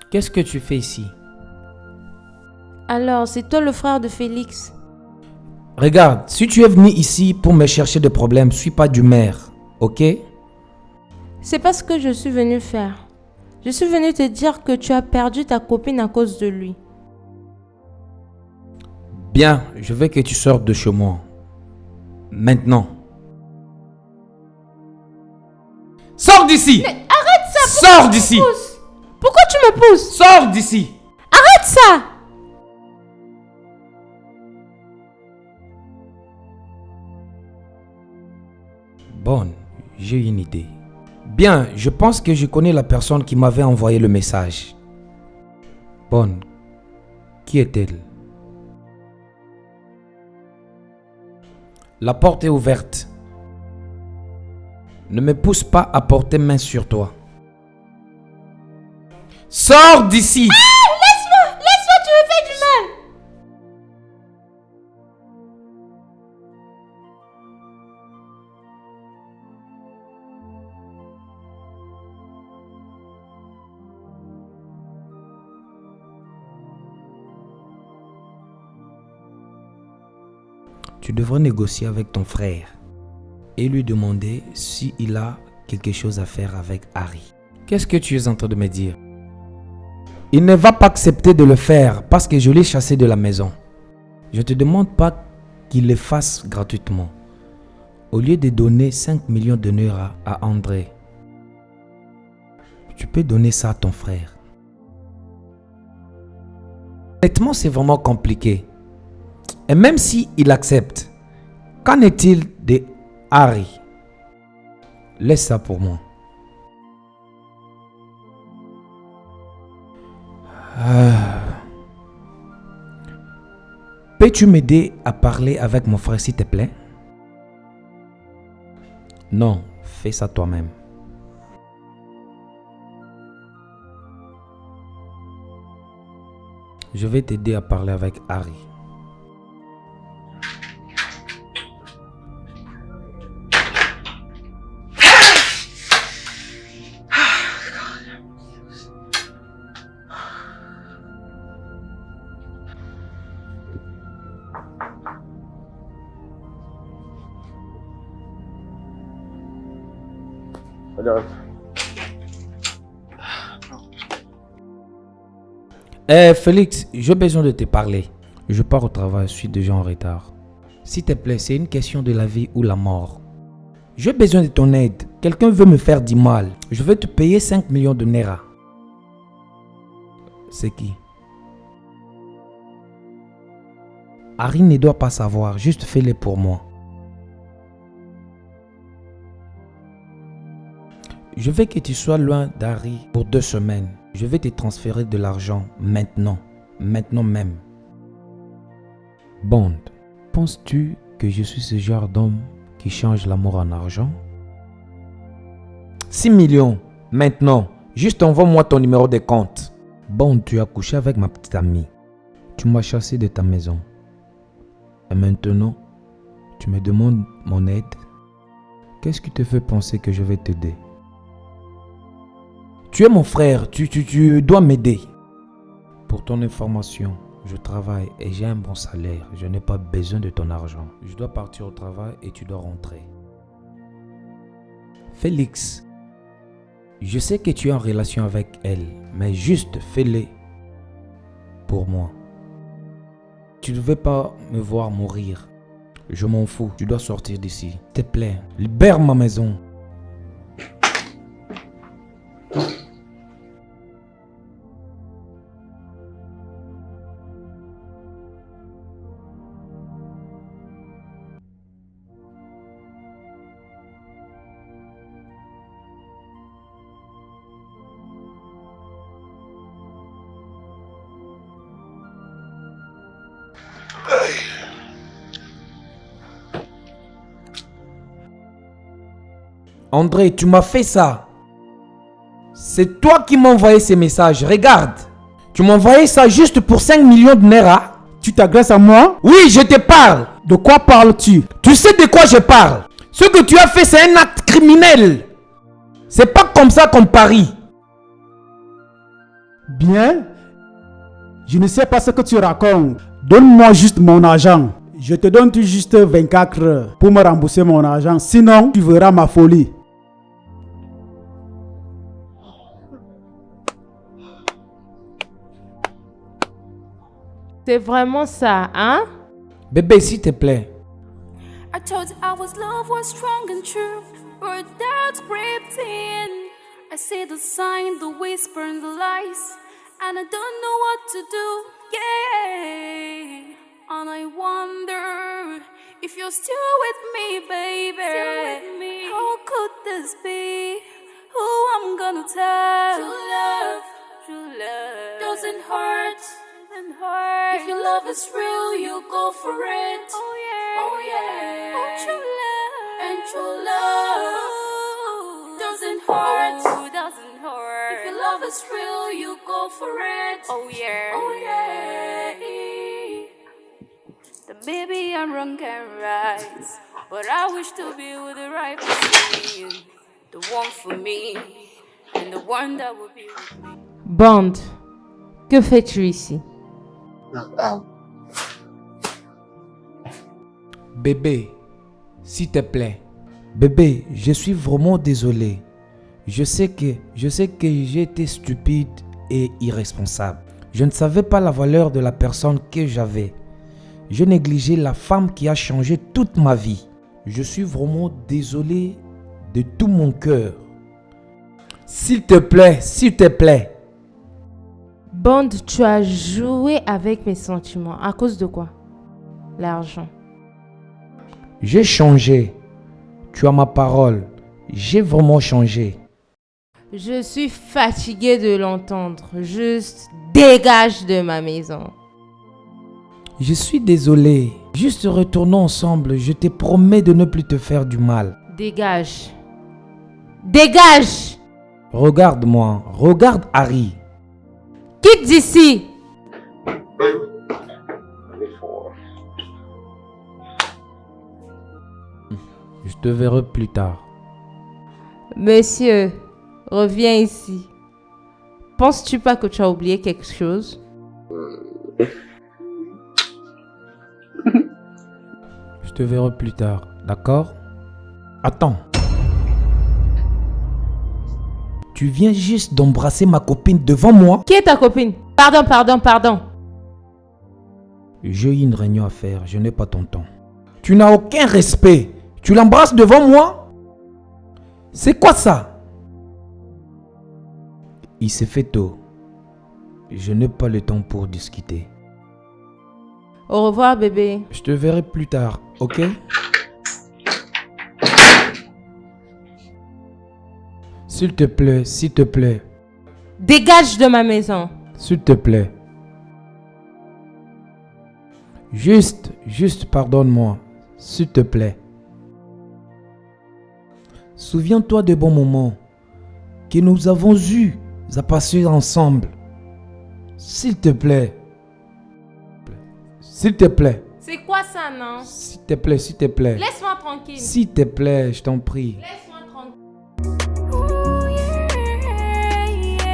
Qu'est-ce que tu fais ici? Alors, c'est toi le frère de Félix? Regarde, si tu es venu ici pour me chercher des problèmes, suis pas du maire, ok? C'est pas ce que je suis venue faire. Je suis venue te dire que tu as perdu ta copine à cause de lui. Bien, je veux que tu sortes de chez moi. Maintenant. Sors d'ici! Mais arrête ça! Sors d'ici! Pourquoi tu me pousses? Sors d'ici! Arrête ça! Bonne, j'ai une idée. Bien, je pense que je connais la personne qui m'avait envoyé le message. Bonne, qui est-elle? La porte est ouverte. Ne me pousse pas à porter main sur toi. Sors d'ici! Ah, laisse-moi, tu me fais du mal! Tu devrais négocier avec ton frère et lui demander s'il a quelque chose à faire avec Harry. Qu'est-ce que tu es en train de me dire? Il ne va pas accepter de le faire parce que je l'ai chassé de la maison. Je ne te demande pas qu'il le fasse gratuitement. Au lieu de donner 5 millions de Naira à André, tu peux donner ça à ton frère. Honnêtement, c'est vraiment compliqué. Et même si il accepte, qu'en est-il de Harry? Laisse ça pour moi. Peux-tu m'aider à parler avec mon frère s'il te plaît? Non, fais ça toi-même. Je vais t'aider à parler avec Harry. Regarde. Félix, j'ai besoin de te parler. Je pars au travail, je suis déjà en retard. S'il te plaît, c'est une question de la vie ou la mort. J'ai besoin de ton aide. Quelqu'un veut me faire du mal. Je vais te payer 5 millions de Naira. C'est qui? Harry ne doit pas savoir, juste fais-le pour moi. Je veux que tu sois loin d'Harry pour 2 semaines. Je vais te transférer de l'argent maintenant. Maintenant même. Bond, penses-tu que je suis ce genre d'homme qui change l'amour en argent? 6 millions, maintenant. Juste envoie-moi ton numéro de compte. Bond, tu as couché avec ma petite amie. Tu m'as chassé de ta maison. Et maintenant, tu me demandes mon aide? Qu'est-ce qui te fait penser que je vais t'aider? Tu es mon frère, tu dois m'aider. Pour ton information, je travaille et j'ai un bon salaire. Je n'ai pas besoin de ton argent. Je dois partir au travail et tu dois rentrer. Félix, je sais que tu es en relation avec elle, mais juste fais-le pour moi. Tu ne veux pas me voir mourir. Je m'en fous, tu dois sortir d'ici. S'il te plaît, libère ma maison. André, tu m'as fait ça. C'est toi qui m'as envoyé ces messages. Regarde. Tu m'as envoyé ça juste pour 5 millions de Naira. Tu t'agresses à moi? Oui, je te parle. De quoi parles-tu? Tu sais de quoi je parle. Ce que tu as fait, c'est un acte criminel. C'est pas comme ça qu'on parie. Bien. Je ne sais pas ce que tu racontes. Donne-moi juste mon argent. Je te donne juste 24 heures pour me rembourser mon argent. Sinon, tu verras ma folie. C'est vraiment ça, hein? Bébé, s'il te plaît. I told you love was strong and true, but doubts crept in. I see the sign, the whisper and the lies, and I don't know what to do, yeah. And I wonder if you're still with me, baby. How could this be? Who I'm gonna tell? True love doesn't hurt. If your love is real, you go for it. Oh yeah. Oh, true love. And true love doesn't hurt. Oh, doesn't hurt. If your love is real, you go for it. Oh yeah. Then maybe I'm wrong and right, but I wish to be with the right person, the one for me, and the one that will be with me. Bond, que fais-tu ici? Bébé, s'il te plaît. Bébé, je suis vraiment désolé. Je sais que j'ai été stupide et irresponsable. Je ne savais pas la valeur de la personne que j'avais. Je négligeais la femme qui a changé toute ma vie. Je suis vraiment désolé de tout mon cœur. S'il te plaît. Bond, tu as joué avec mes sentiments. À cause de quoi? L'argent. J'ai changé. Tu as ma parole. J'ai vraiment changé. Je suis fatiguée de l'entendre. Juste dégage de ma maison. Je suis désolé. Juste retournons ensemble. Je te promets de ne plus te faire du mal. Dégage. Dégage! Regarde-moi. Regarde Harry. Quitte d'ici! Je te verrai plus tard. Monsieur, reviens ici. Penses-tu pas que tu as oublié quelque chose? Je te verrai plus tard, d'accord? Attends. Tu viens juste d'embrasser ma copine devant moi? Qui est ta copine? Pardon. J'ai une réunion à faire, je n'ai pas ton temps. Tu n'as aucun respect. Tu l'embrasses devant moi? C'est quoi ça? Il s'est fait tôt. Je n'ai pas le temps pour discuter. Au revoir, bébé. Je te verrai plus tard, ok? S'il te plaît. Dégage de ma maison. S'il te plaît. Juste pardonne-moi. S'il te plaît. Souviens-toi des bons moments que nous avons eus à passer ensemble. S'il te plaît. S'il te plaît. C'est quoi ça, non? S'il te plaît. Laisse-moi tranquille. S'il te plaît, je t'en prie. Laisse-moi tranquille. Ooh, yeah, yeah.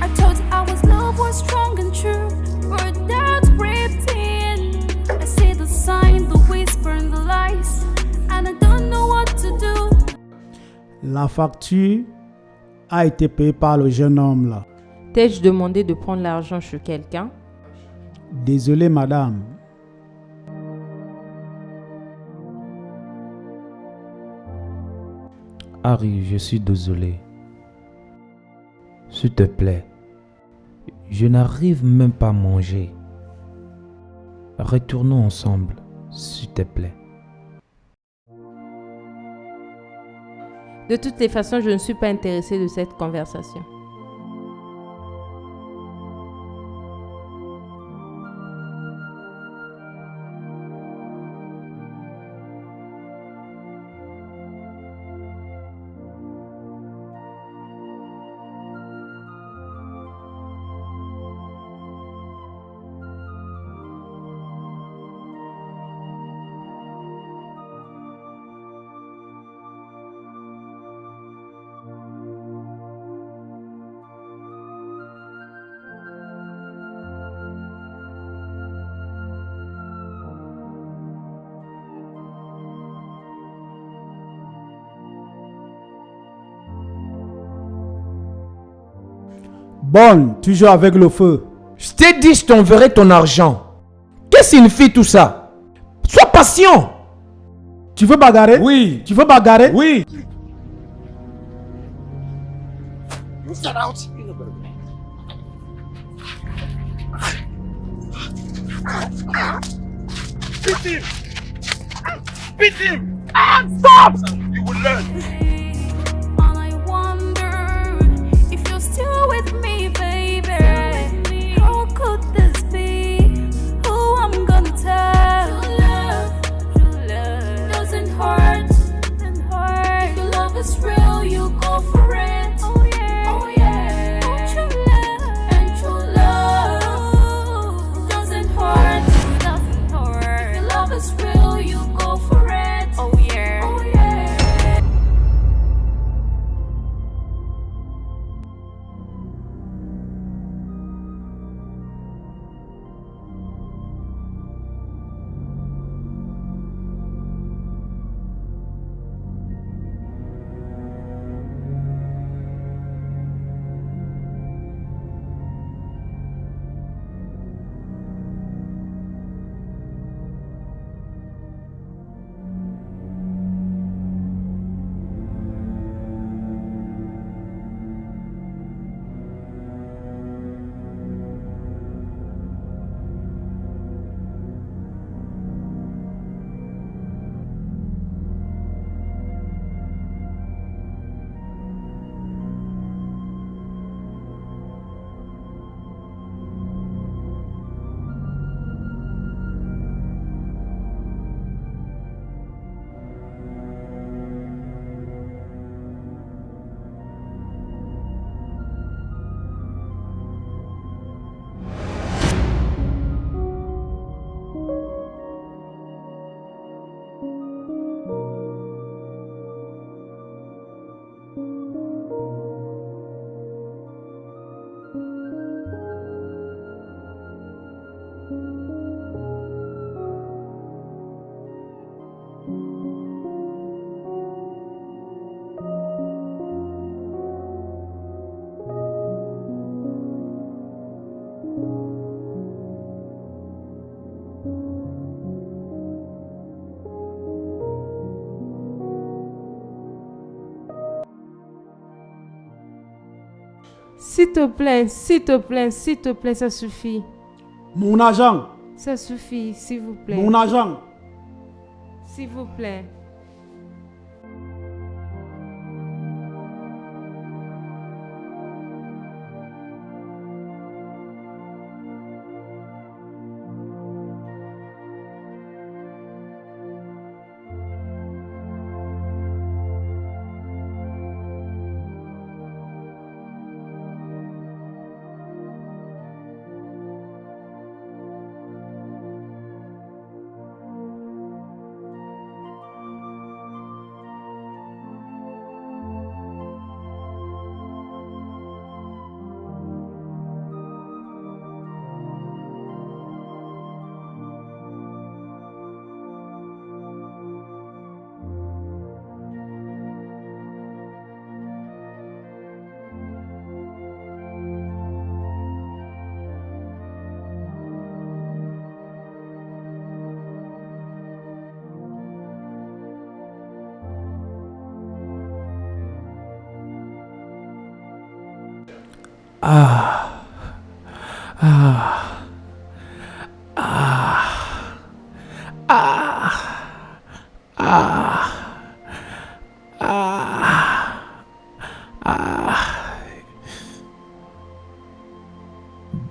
I told you love was strong and true, but that's crept in. I see the sign, the whisper and the lies, and I don't know what to do. La facture a été payée par le jeune homme là. T'ai-je demandé de prendre l'argent chez quelqu'un? Désolé madame. Harry, je suis désolé. S'il te plaît, je n'arrive même pas à manger. Retournons ensemble, s'il te plaît. De toutes les façons, je ne suis pas intéressée de cette conversation. Bon, tu joues avec le feu. Je t'ai dit, je t'enverrai ton argent. Qu'est-ce que signifie tout ça? Sois patient. Tu veux bagarrer? Oui. Tu veux bagarrer? Oui. You start out. Beat him! Beat him! Stop! You will learn. And I wonder if you're still with me, baby. How could this be? Who I'm gonna tell? True love doesn't hurt. If your love is real, you go for it. Oh yeah. True love and true love doesn't hurt. If your love is real, you go for it. Oh yeah. S'il te plaît, s'il te plaît, s'il te plaît, ça suffit. Mon argent. Ça suffit, s'il vous plaît. Mon argent. S'il vous plaît.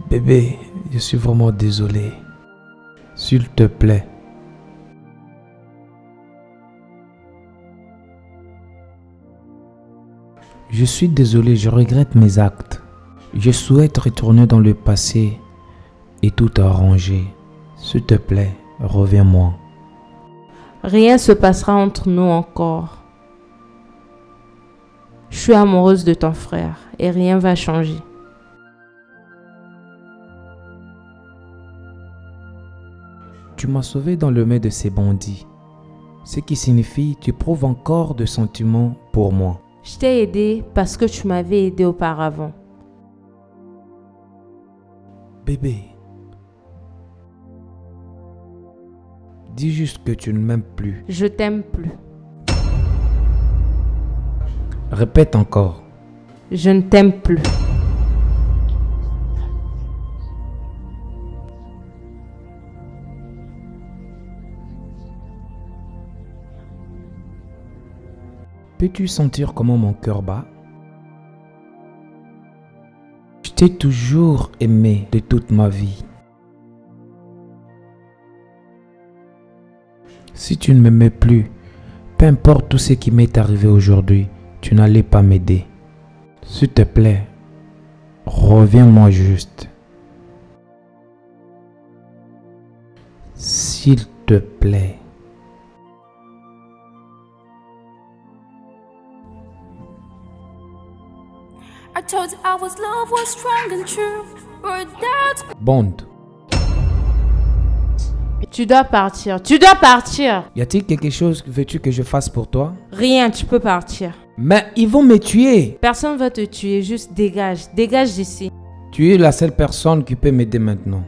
Bébé, je suis vraiment désolé. S'il te plaît. Je suis désolé, je regrette mes actes. Je souhaite retourner dans le passé et tout arranger. S'il te plaît, reviens-moi. Rien se passera entre nous encore. Je suis amoureuse de ton frère et rien va changer. Tu m'as sauvé dans le main de ces bandits. Ce qui signifie que tu prouves encore de sentiments pour moi. Je t'ai aidé parce que tu m'avais aidé auparavant. Bébé, dis juste que tu ne m'aimes plus. Je t'aime plus. Répète encore. Je ne t'aime plus. Peux-tu sentir comment mon cœur bat? Je t'ai toujours aimé de toute ma vie. Si tu ne m'aimais plus, peu importe tout ce qui m'est arrivé aujourd'hui, tu n'allais pas m'aider. S'il te plaît, reviens-moi juste. S'il te plaît. I told you our love was strong and true. We're dead. Bond, Tu dois partir. Tu dois partir. y a-t-il quelque chose que veux-tu que je fasse pour toi? Rien, tu peux partir. Mais ils vont me tuer. Personne va te tuer, juste dégage. Dégage d'ici. Tu es la seule personne qui peut m'aider maintenant.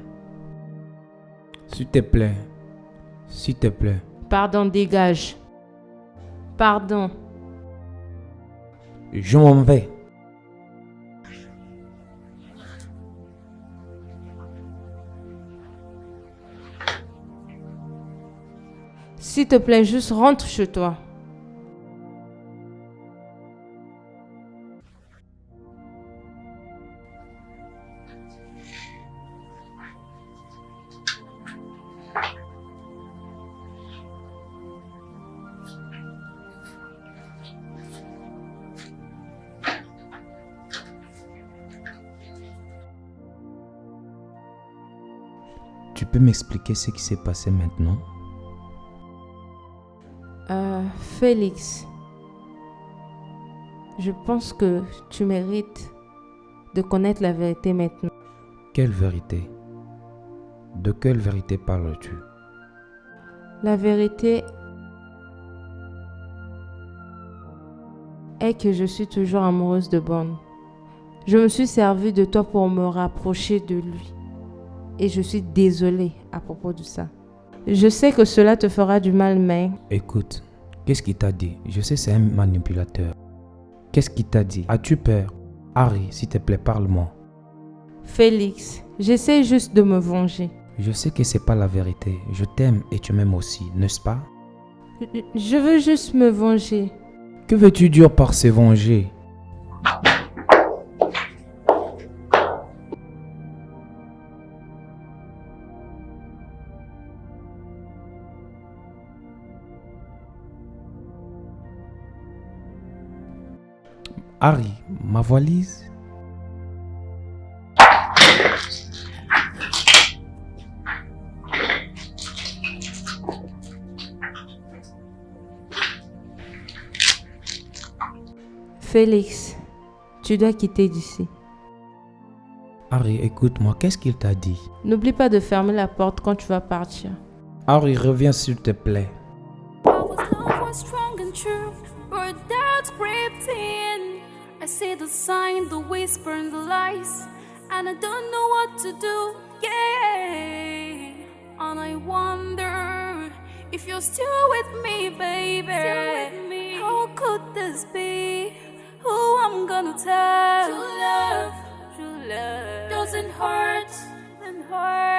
S'il te plaît. S'il te plaît. Pardon, dégage. Pardon. Je m'en vais. S'il te plaît, juste rentre chez toi. Tu peux m'expliquer ce qui s'est passé maintenant? Félix, je pense que tu mérites de connaître la vérité maintenant. Quelle vérité? De quelle vérité parles-tu? La vérité est que je suis toujours amoureuse de Bond. Je me suis servie de toi pour me rapprocher de lui. Et je suis désolée à propos de ça. Je sais que cela te fera du mal, mais... Écoute, qu'est-ce qu'il t'a dit? Je sais c'est un manipulateur. Qu'est-ce qu'il t'a dit? As-tu peur? Harry, s'il te plaît, parle-moi. Félix, j'essaie juste de me venger. Je sais que c'est pas la vérité. Je t'aime et tu m'aimes aussi, n'est-ce pas? Je veux juste me venger. Que veux-tu dire par se venger? Harry, ma valise? Félix, tu dois quitter d'ici. Harry, écoute-moi, qu'est-ce qu'il t'a dit? N'oublie pas de fermer la porte quand tu vas partir. Harry, reviens s'il te plaît. Love was strong and true, but doubts crept in. I see the sign, the whisper, and the lies, and I don't know what to do. Yeah, and I wonder if you're still with me, baby. How could this be? Who I'm gonna tell? True love doesn't hurt.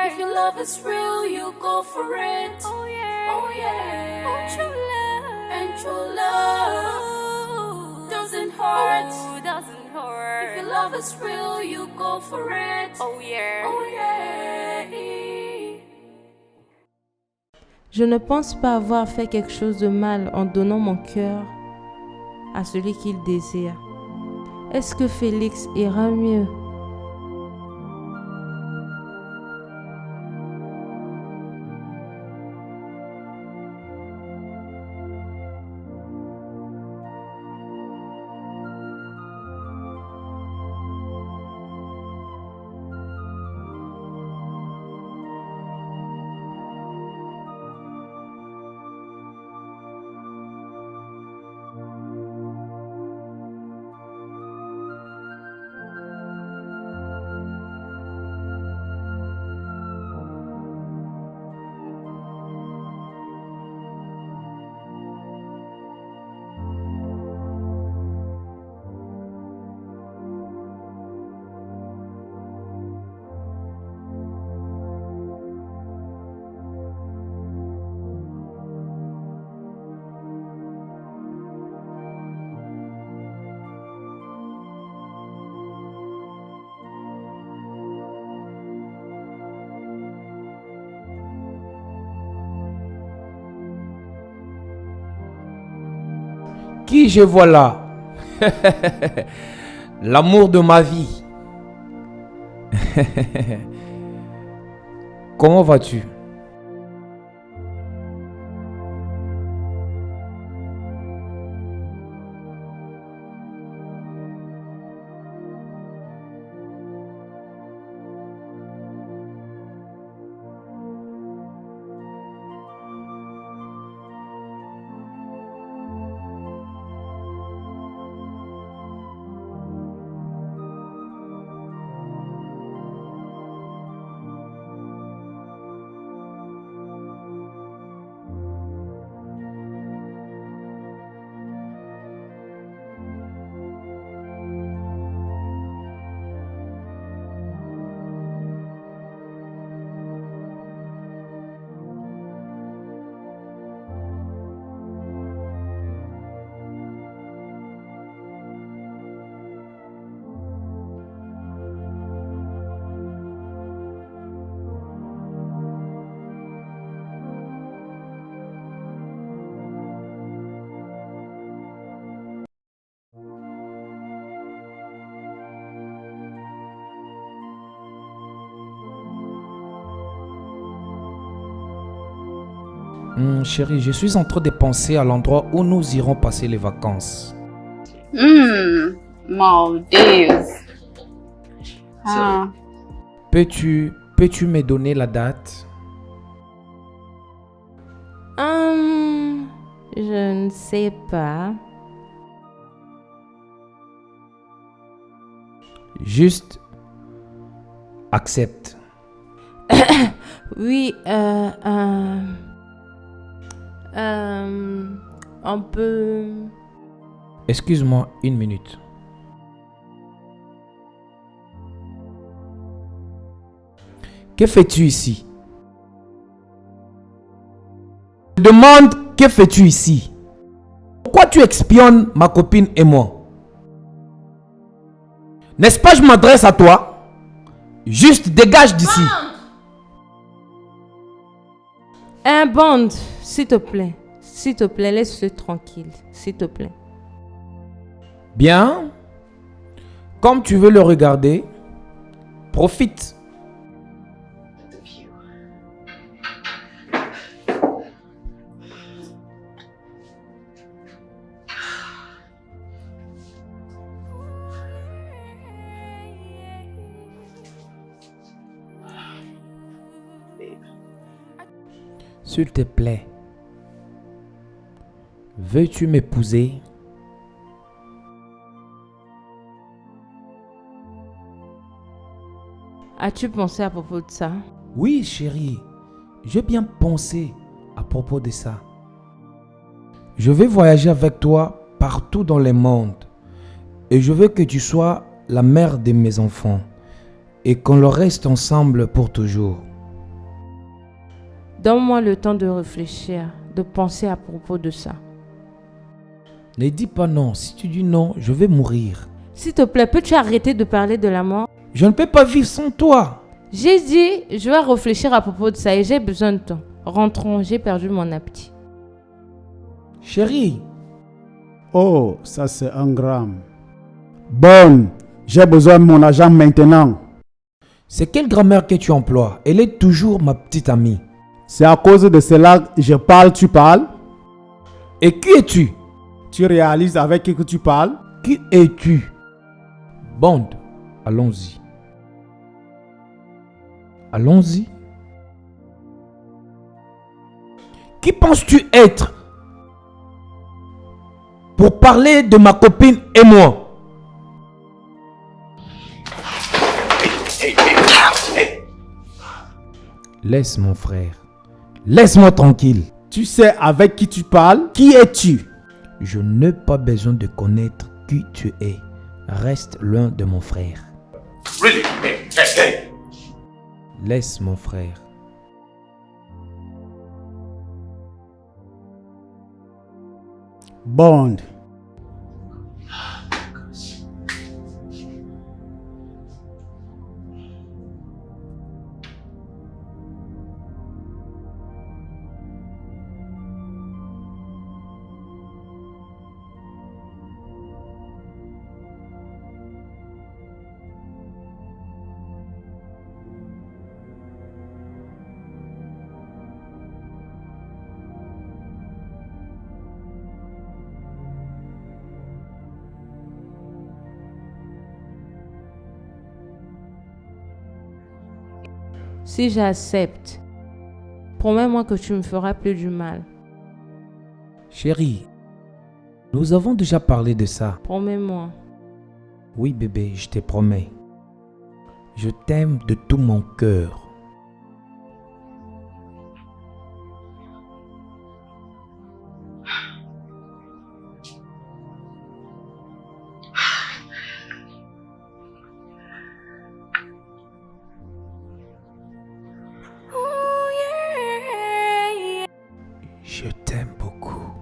If your love is real, you go for it. Oh yeah, oh true love. And true love doesn't hurt. If your love is real, you go for it. Oh yeah. Je ne pense pas avoir fait quelque chose de mal en donnant mon cœur à celui qu'il désire. Est-ce que Félix ira mieux? Qui je vois là? L'amour de ma vie. Comment vas-tu? Chérie, je suis en train de penser à l'endroit où nous irons passer les vacances. Maldives. Ah. Peux-tu me donner la date? Je ne sais pas. Juste accepte. Oui, on peut... Excuse-moi une minute. Que fais-tu ici? Je demande, que fais-tu ici? Pourquoi tu espionnes ma copine et moi? N'est-ce pas, je m'adresse à toi? Juste dégage d'ici. Un bond, s'il te plaît. S'il te plaît, laisse-le tranquille. S'il te plaît. Bien. Comme tu veux le regarder, profite. S'il te plaît, veux-tu m'épouser? As-tu pensé à propos de ça? Oui, chérie, j'ai bien pensé à propos de ça. Je vais voyager avec toi partout dans le monde et je veux que tu sois la mère de mes enfants et qu'on le reste ensemble pour toujours. Donne-moi le temps de réfléchir, de penser à propos de ça. Ne dis pas non. Si tu dis non, je vais mourir. S'il te plaît, peux-tu arrêter de parler de la mort? Je ne peux pas vivre sans toi. J'ai dit, je vais réfléchir à propos de ça et j'ai besoin de temps. Rentrons, j'ai perdu mon appétit. Chérie. Oh, ça c'est un gramme. Bonne, j'ai besoin de mon argent maintenant. C'est quelle grammaire que tu emploies? Elle est toujours ma petite amie. C'est à cause de cela que je parle, tu parles. Et qui es-tu? Tu réalises avec qui que tu parles? Qui es-tu? Bond, allons-y. Allons-y. Qui penses-tu être pour parler de ma copine et moi? Laisse mon frère. Laisse-moi tranquille. Tu sais avec qui tu parles? Qui es-tu? Je n'ai pas besoin de connaître qui tu es. Reste loin de mon frère. Really? Hey. Laisse mon frère. Bond. Si j'accepte, promets-moi que tu me feras plus du mal. Chérie, nous avons déjà parlé de ça. Promets-moi. Oui bébé, je te promets. Je t'aime de tout mon cœur. Je t'aime beaucoup.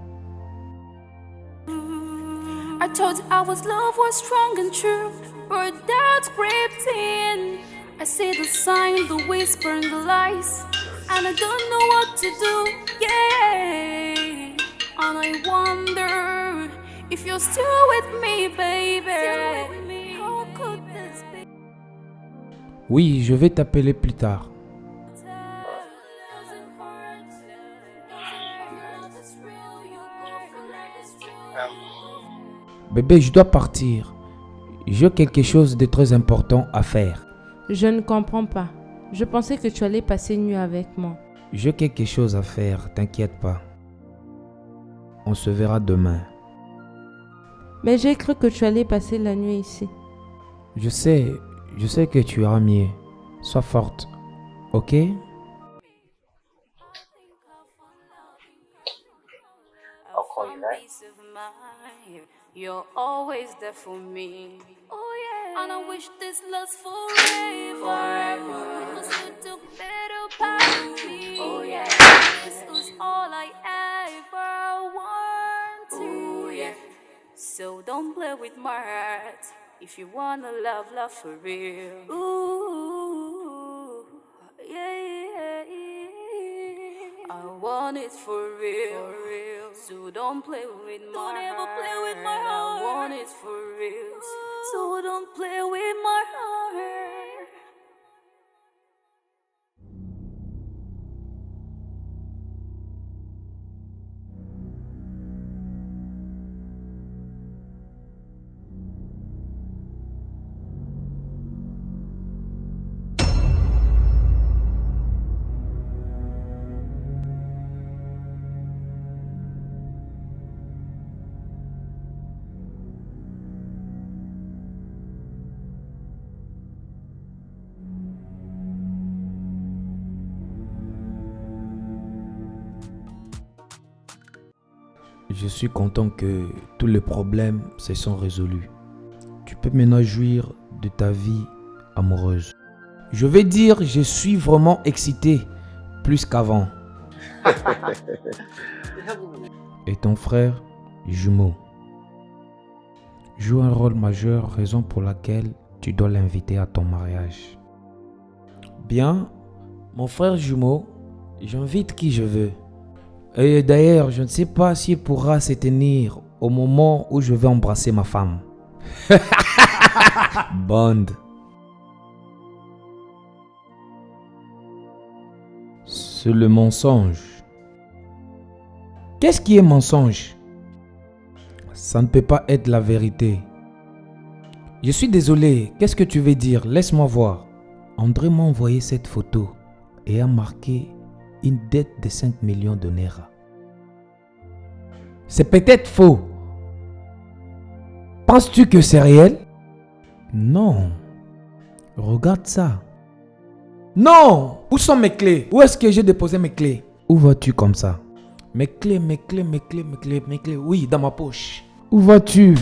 I told you love was strong and true, but doubts crept in. I see the sign, the whisper, and the lies, and I don't know what to do. Yeah, and I wonder if you're still with me, baby. How could this be? Oui, je vais t'appeler plus tard. Bébé, je dois partir. J'ai quelque chose de très important à faire. Je ne comprends pas. Je pensais que tu allais passer une nuit avec moi. J'ai quelque chose à faire, t'inquiète pas. On se verra demain. Mais j'ai cru que tu allais passer la nuit ici. Je sais que tu iras mieux. Sois forte, ok? I'll call you back. Peace of mind. You're always there for me. Oh yeah. And I wish this lasts forever. Because you took don't play with my heart. If you wanna love, love for real. Ooh, yeah. I want it for real. So don't play with my heart. Don't ever play with my heart. I want it for real. So don't play with my heart. Je suis content que tous les problèmes se sont résolus. Tu peux maintenant jouir de ta vie amoureuse. Je vais dire, je suis vraiment excité, plus qu'avant. Et ton frère jumeau joue un rôle majeur, raison pour laquelle tu dois l'inviter à ton mariage. Bien, mon frère jumeau, j'invite qui je veux. Et d'ailleurs, je ne sais pas s'il pourra se tenir au moment où je vais embrasser ma femme. Bond. C'est le mensonge. Qu'est-ce qui est mensonge? Ça ne peut pas être la vérité. Je suis désolé, qu'est-ce que tu veux dire? Laisse-moi voir. André m'a envoyé cette photo et a marqué une dette de 5 millions de Naira. C'est peut-être faux. Penses-tu que c'est réel? Non. Regarde ça. Non! Où sont mes clés? Où est-ce que j'ai déposé mes clés? Où vas-tu comme ça? Mes clés. Oui, dans ma poche. Où vas-tu?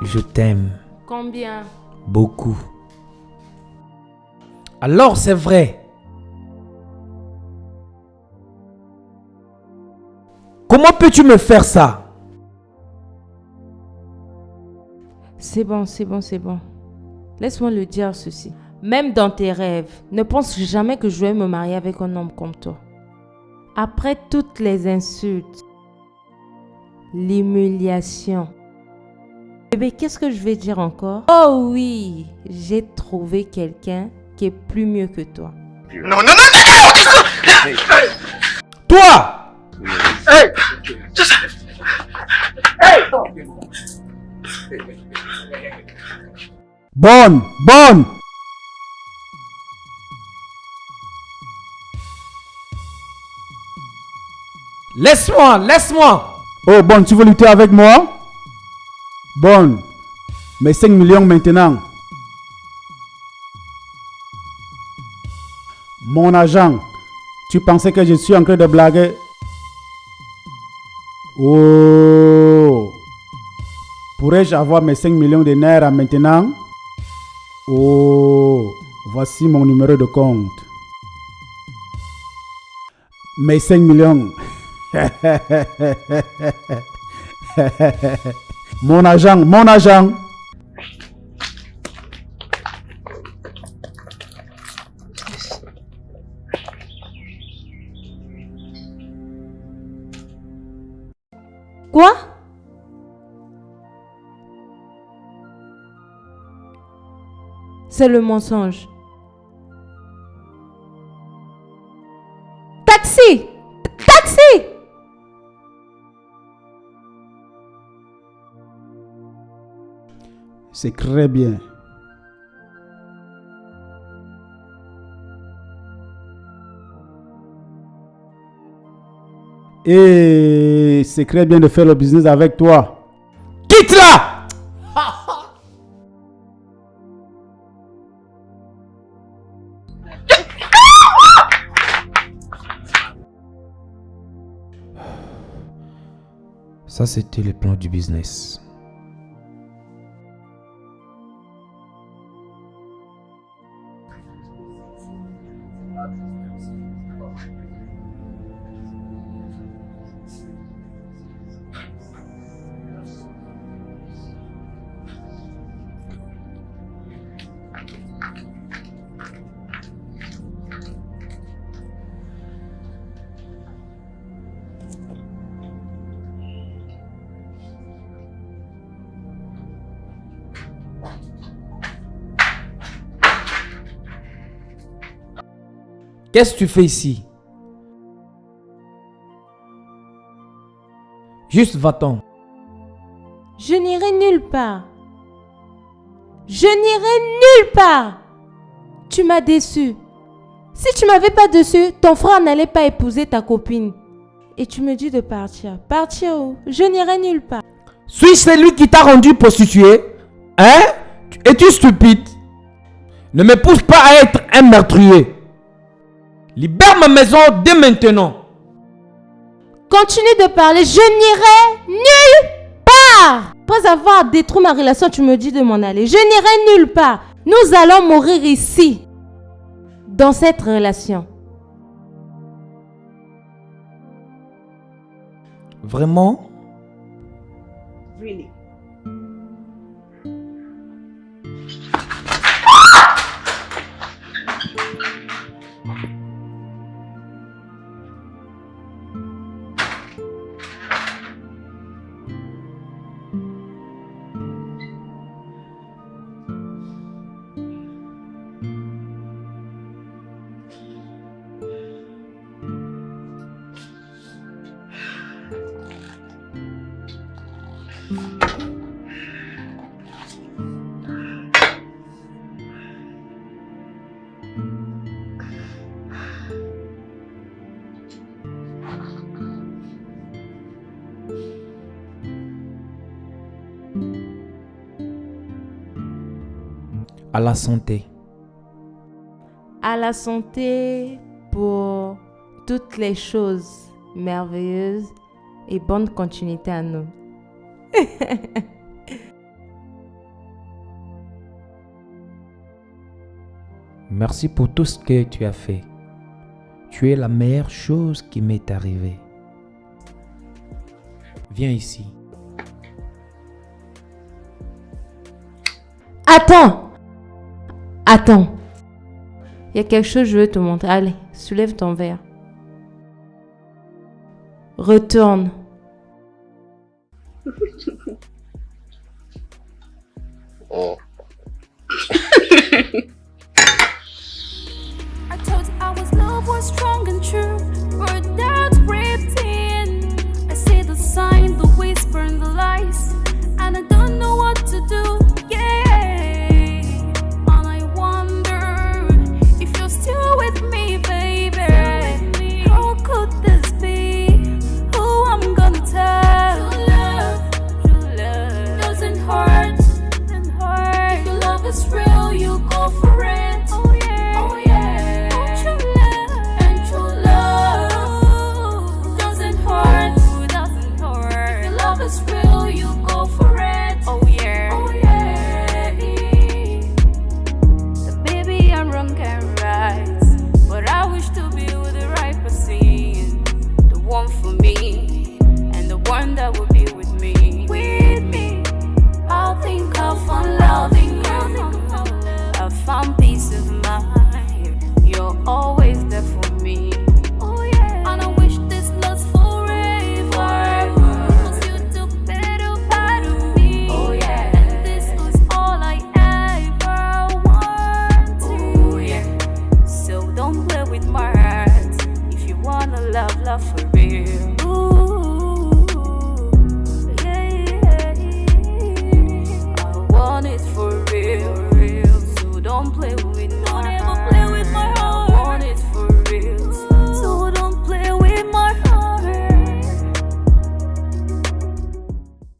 Je t'aime. Combien? Beaucoup. Alors c'est vrai. Comment peux-tu me faire ça? C'est bon. Laisse-moi le dire ceci. Même dans tes rêves, ne pense jamais que je vais me marier avec un homme comme toi. Après toutes les insultes, l'humiliation. Bébé, qu'est-ce que je vais dire encore? Oh oui, j'ai trouvé quelqu'un qui est plus mieux que toi. Non. Toi! Hey! Bonne. Laisse-moi. Oh, Bonne, tu veux lutter avec moi? Bonne. Mais 5 millions maintenant. Mon agent, tu pensais que je suis en train de blaguer? Oh. Pourrais-je avoir mes 5 millions de Naira maintenant? Oh. Voici mon numéro de compte. Mes 5 millions. Mon agent. Quoi? c'est le mensonge. Taxi! Taxi! C'est très bien. Et c'est très bien de faire le business avec toi. Quitte-la! Ça, c'était le plan du business. Qu'est-ce que tu fais ici? Juste va-t'en. Je n'irai nulle part. Je n'irai nulle part. Tu m'as déçu. Si tu m'avais pas déçu, ton frère n'allait pas épouser ta copine. Et tu me dis de partir. Partir où? Je n'irai nulle part. Suis-je celui qui t'a rendu prostituée? Hein? Es-tu stupide? Ne me pousse pas à être un meurtrier. Libère ma maison dès maintenant. Continue de parler, je n'irai nulle part. Après avoir détruit ma relation, tu me dis de m'en aller. Je n'irai nulle part. Nous allons mourir ici, dans cette relation. Vraiment? Really? À la santé. À la santé pour toutes les choses merveilleuses et bonne continuité à nous. Merci pour tout ce que tu as fait. Tu es la meilleure chose qui m'est arrivée. Viens ici. Attends! Attends. Il y a quelque chose que je veux te montrer. Allez, soulève ton verre. Retourne. I told you our love was strong and true, but that's ripped in. I see the sign, the whisper, and the lies, and I don't know what to do. Yeah, and I wonder if you're still with me, baby. How could this be? Who I'm gonna tell? True love doesn't hurt. If your love is real, you go for it. Oh yeah, oh yeah. True love and true love doesn't hurt. If your love is real, you go for it. Oh yeah, oh yeah. So baby, I'm wrong and right, but I wish to be with the right person, the one for me, and the one that will be with me. With me, I think I found loving you. I found peace of mind. You're always there for me.